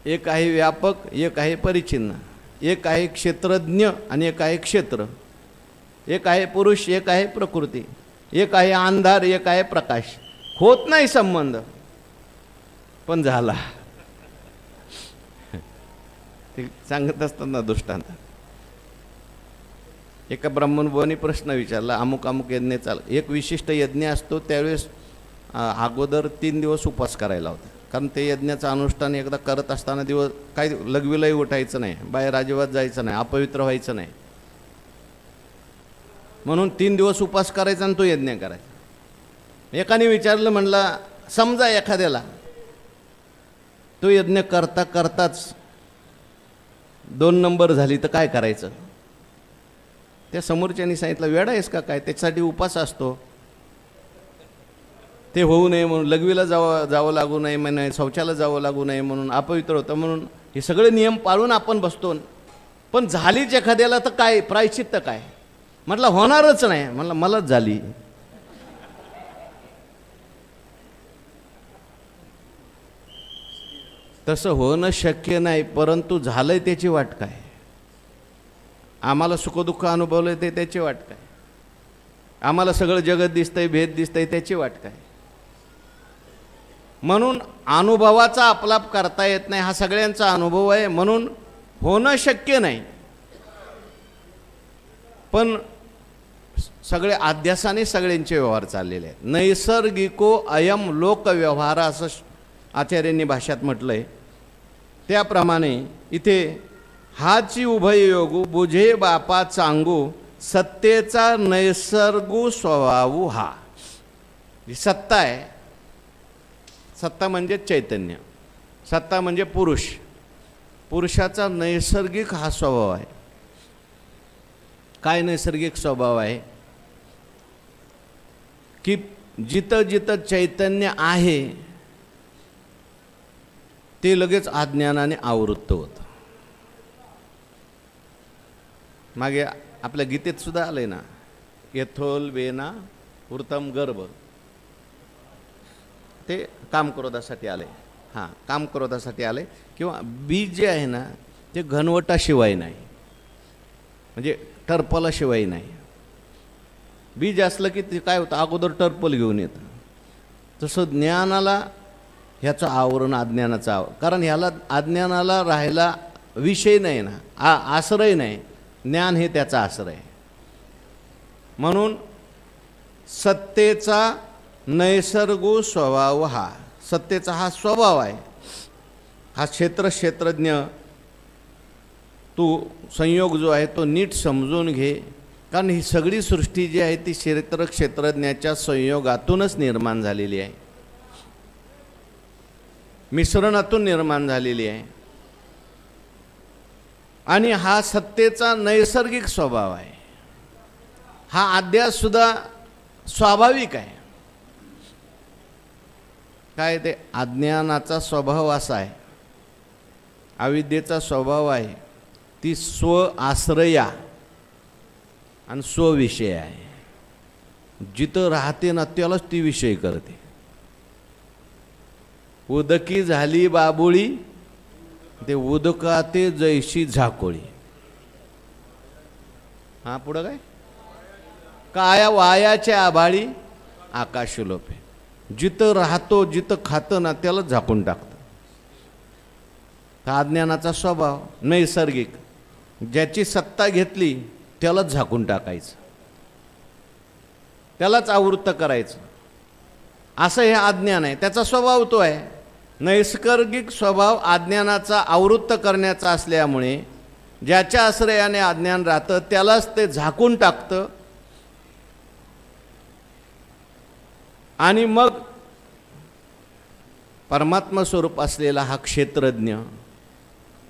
S1: एक आहे व्यापक, एक आहे परिच्छिन्न. एक आहे क्षेत्रज्ञ आणि एक आहे क्षेत्र. एक आहे पुरुष, एक आहे प्रकृती. एक आहे अंधार, एक आहे प्रकाश. होत नाही संबंध, पण झाला. ते सांगत असताना दृष्टांत. एका ब्राह्मणबुवांनी प्रश्न विचारला, अमुक अमुक यज्ञ एक विशिष्ट यज्ञ असतो, त्यावेळेस अगोदर 3 दिवस उपवास करायला होता. कारण ते यज्ञाचं अनुष्ठान एकदा करत असताना दिवस काही लघवीलाही उठायचं नाही, बाहेर अजिबात जायचं नाही, अपवित्र व्हायचं नाही. म्हणून 3 दिवस उपवास करायचा आणि तो यज्ञ करायचा. एकाने विचारलं, म्हणला समजा एखाद्याला तो यज्ञ करता करताच 2 नंबर झाली तर काय करायचं? त्या समोरच्यानी सांगितलं, वेडा आहेस का काय? त्याच्यासाठी उपास असतो. ते होऊ नये म्हणून, लघवीला जावं लागू नये म्हणून, शौचाला जावं लागू नये म्हणून, अपवित्र होतं म्हणून, हे सगळे नियम पाळून आपण बसतो. पण झालीच एखाद्याला तर काय प्रायश्चित्त काय? म्हटलं होणारच नाही. म्हटलं मलाच झाली. तसं होणं शक्य नाही, परंतु झालंय त्याची वाट काय? आम्हाला सुखदुःख अनुभवलंय ते त्याची वाट काय? आम्हाला सगळं जगत दिसतंय, भेद दिसतंय, त्याची वाट काय? म्हणून अनुभवाचा आपलाप करता येत नाही. हा सगळ्यांचा अनुभव आहे, म्हणून होणं शक्य नाही. पण सगळे अध्यासाने सगळ्यांचे व्यवहार चाललेले आहेत. नैसर्गिको अयम लोकव्यवहार असं आचार्यांनी भाष्यात म्हटलंय. त्याप्रमाणे इथे हाची उभय योगू बुझे बापा चांगू, सत्तेचा नैसर्गू स्वभाव हा. ही सत्ता आहे. सत्ता म्हणजे चैतन्य, सत्ता म्हणजे पुरुष. पुरुषाचा नैसर्गिक हा स्वभाव आहे. काय नैसर्गिक स्वभाव आहे की जिथं जिथं चैतन्य आहे ते लगेच अज्ञानाने आवृत्त होतं. मागे आपल्या गीतेत सुद्धा आलंय ना, यथोल वेना वृतम गर्भ, ते कामक्रोधासाठी आले. हां, कामक्रोधासाठी आले. किंवा बीज जे आहे ना ते घनवटाशिवाय नाही, म्हणजे टर्पलाशिवाय नाही. बीज असलं की ते काय होतं, अगोदर टर्पल घेऊन येतं. तसं ज्ञानाला ह्याचं आवरण अज्ञानाचं आवरण, कारण ह्याला अज्ञानाला राहायला विषय नाही ना, आश्रय नाही. ज्ञान हे त्याचा आश्रय आहे. म्हणून सत्तेचा नैसर्गिक स्वभाव, हा सत्तेचा हा स्वभाव आहे. हा क्षेत्रज्ञ तू संयोग जो आहे तो नीट समजून घे. कारण ही सगळी सृष्टी जी आहे ती क्षेत्रज्ञाच्या संयोगातूनच निर्माण झालेली आहे, मिश्रणातून निर्माण झालेली आहे. आणि हा सत्तेचा नैसर्गिक स्वभाव आहे. हा अध्यास सुद्धा स्वाभाविक आहे. काय ते अज्ञानाचा स्वभाव असा आहे, अविद्येचा स्वभाव आहे ती स्व आश्रया आणि स्वविषय आहे. जिथं राहते ना त्यालाच ती विषय करते. उदकी झाली बाबुळी, ते उदकाते जैशी झाकोळी. हा पुढं काय, काया वायाच्या आभाळी आकाश लोपे. जिथं राहतो जिथं खातं ना त्याला झाकून टाकतं. हा अज्ञानाचा स्वभाव नैसर्गिक, ज्याची सत्ता घेतली त्यालाच झाकून टाकायचं, त्यालाच आवृत्त करायचं, असं हे अज्ञान आहे. त्याचा स्वभाव तो आहे. नैसर्गिक स्वभाव अज्ञानाचा आवृत्त करण्याचा असल्यामुळे ज्याच्या आश्रयाने अज्ञान राहतं त्यालाच ते झाकून टाकतं. आणि मग परमात्मा स्वरूप असलेला हा क्षेत्रज्ञ,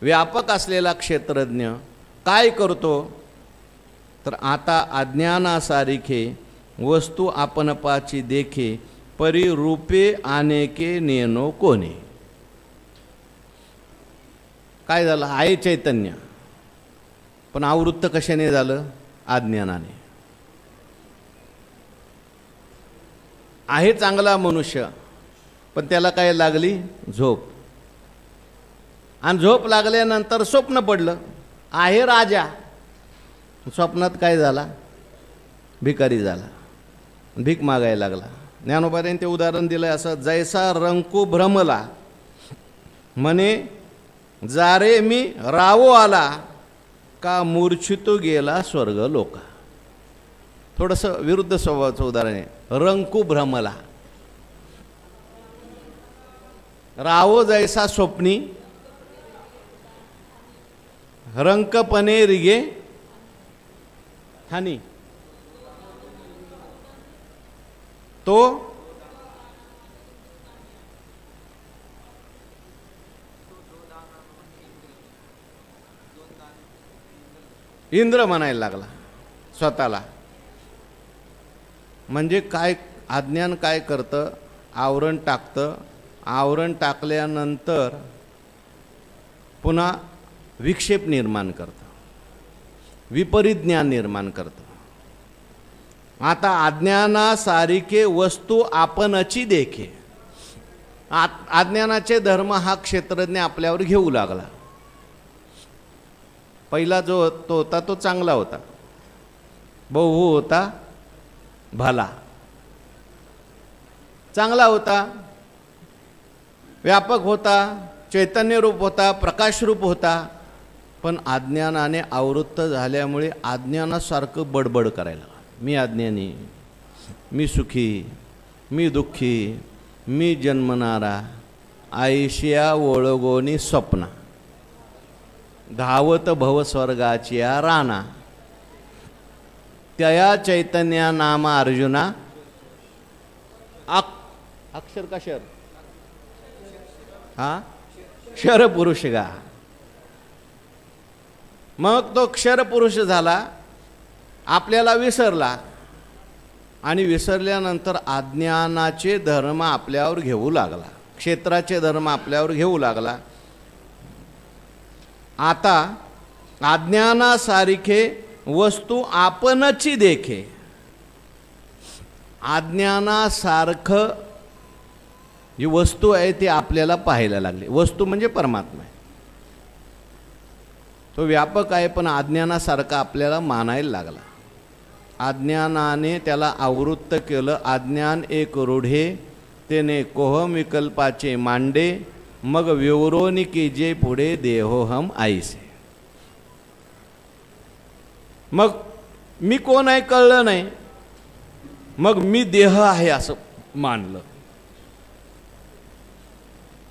S1: व्यापक असलेला क्षेत्रज्ञ काय करतो तर आता अज्ञानासारिखे वस्तू आपण पाची देखे, परी रूपे अनेके नेनो कोणे. काय झालं, आहे चैतन्य पण आवृत्त कशाने झालं, अज्ञानाने. आहे चांगला मनुष्य पण त्याला काय लागली, झोप. आणि झोप लागल्यानंतर स्वप्न पडलं, आहे राजा, स्वप्नात काय झाला, भिकारी झाला, भीक मागायला लागला. ज्ञानोबाने ते उदाहरण दिलं असं, जैसा रंकू भ्रमला म्हणे जारे मी रावो आला, का मूर्छितो गेला स्वर्ग लोका. थोडंसं विरुद्ध स्वभावाचं उदाहरण आहे. रंकू भ्रमला, रावो जैसा स्वप्नी, रंकपणे रिगे हानी. तो इंद्र म्हणायला लागला स्वतःला. म्हणजे काय, अज्ञान काय करतं, आवरण टाकतं. आवरण टाकल्यानंतर पुन्हा विक्षेप निर्माण करतं, विपरीत ज्ञान निर्माण करतं. आता अज्ञानासारिखे वस्तू आपणची देखे. अज्ञानाचे धर्म हा क्षेत्रज्ञ आपल्यावर घेऊ लागला. पहिला जो तो होता तो चांगला होता, बहु होता भला, चांगला होता, व्यापक होता, चैतन्य रूप होता, प्रकाश रूप होता. पण अज्ञानाने आवृत्त झाल्यामुळे अज्ञानासारखं बडबड करायला, मी अज्ञानी, मी सुखी, मी दुःखी, मी जन्मणारा, आयुष्या ओळगोनी स्वप्ना, धावत भवस्वर्गाची राणा, त्या चैतन्या नामा अर्जुना. अक्षर का शर, हा क्षर पुरुष गा. मग तो क्षर पुरुष झाला आपल्याला विसरला आणि विसरल्यानंतर अज्ञानाचे धर्म आपल्यावर घेऊ लागला, क्षेत्राचे धर्म आपल्यावर घेऊ लागला। आता अज्ञानासारखे वस्तू आपणची देखे, अज्ञानासारखं जी वस्तू आहे ती आपल्याला पाहायला लागली। वस्तू म्हणजे परमात्मा आहे, तो व्यापक आहे, पण अज्ञानासारखा आपल्याला मानायला लागला। अज्ञानाने त्याला आवृत्त केलं। अज्ञान एक रूढे तेने कोहम विकल्पाचे मांडे, मग विवरोनी कीजे पुढे देहोहम आईसे। मग मी कोण आहे कळलं नाही, मग मी देह आहे असं मानलं,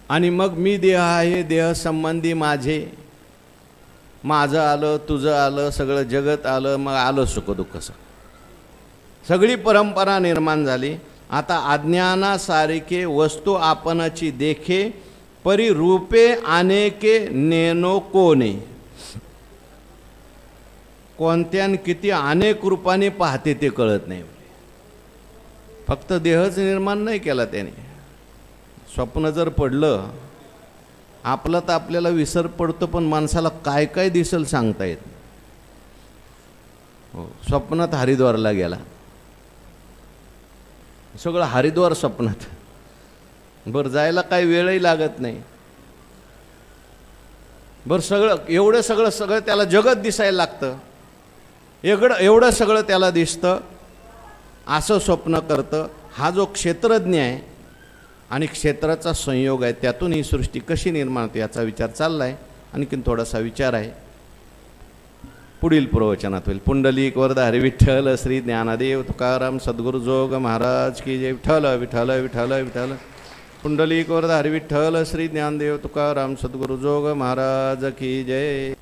S1: आणि मग मी देह आहे, देह संबंधी माझं आलं, तुझं आलं, सगळं जगत आलं, मग आलं सुख दुःख, सगळी परंपरा निर्माण झाली। आता अज्ञानासारखे वस्तू आपणची देखे, परी रूपे अनेके नेनो कोणे, कोणत्या किती अनेक रूपाने पाहते ते कळत नाही। फक्त देहच निर्माण नाही केला त्याने, स्वप्न जर पडलं आपलं तर आपल्याला विसर पडतो, पण माणसाला काय काय दिसेल सांगता येत नाही। हो, स्वप्नात हरिद्वारला गेला, सगळं हरिद्वार स्वप्नात, बरं जायला काही वेळही लागत नाही, बरं सगळं एवढं सगळं त्याला जगत दिसायला लागतं, एवढं सगळं त्याला दिसतं, असं स्वप्न करतं। हा जो क्षेत्रज्ञ आहे आणि क्षेत्राचा संयोग आहे, त्यातून ही सृष्टी कशी निर्माण होते याचा विचार चालला आहे। आणखीन थोडासा विचार आहे, पुढील प्रवचनात होईल। पुंडलिक वरदा हरी विठ्ठल श्री ज्ञानदेव तुकाराम सद्गुरु जोग महाराज की जय। विठ्ठल विठ्ठल विठ्ठल विठ्ठल। पुंडलिक वरदा हरी विठ्ठल श्री ज्ञानदेव तुकाराम सद्गुरु जोग महाराज की जय।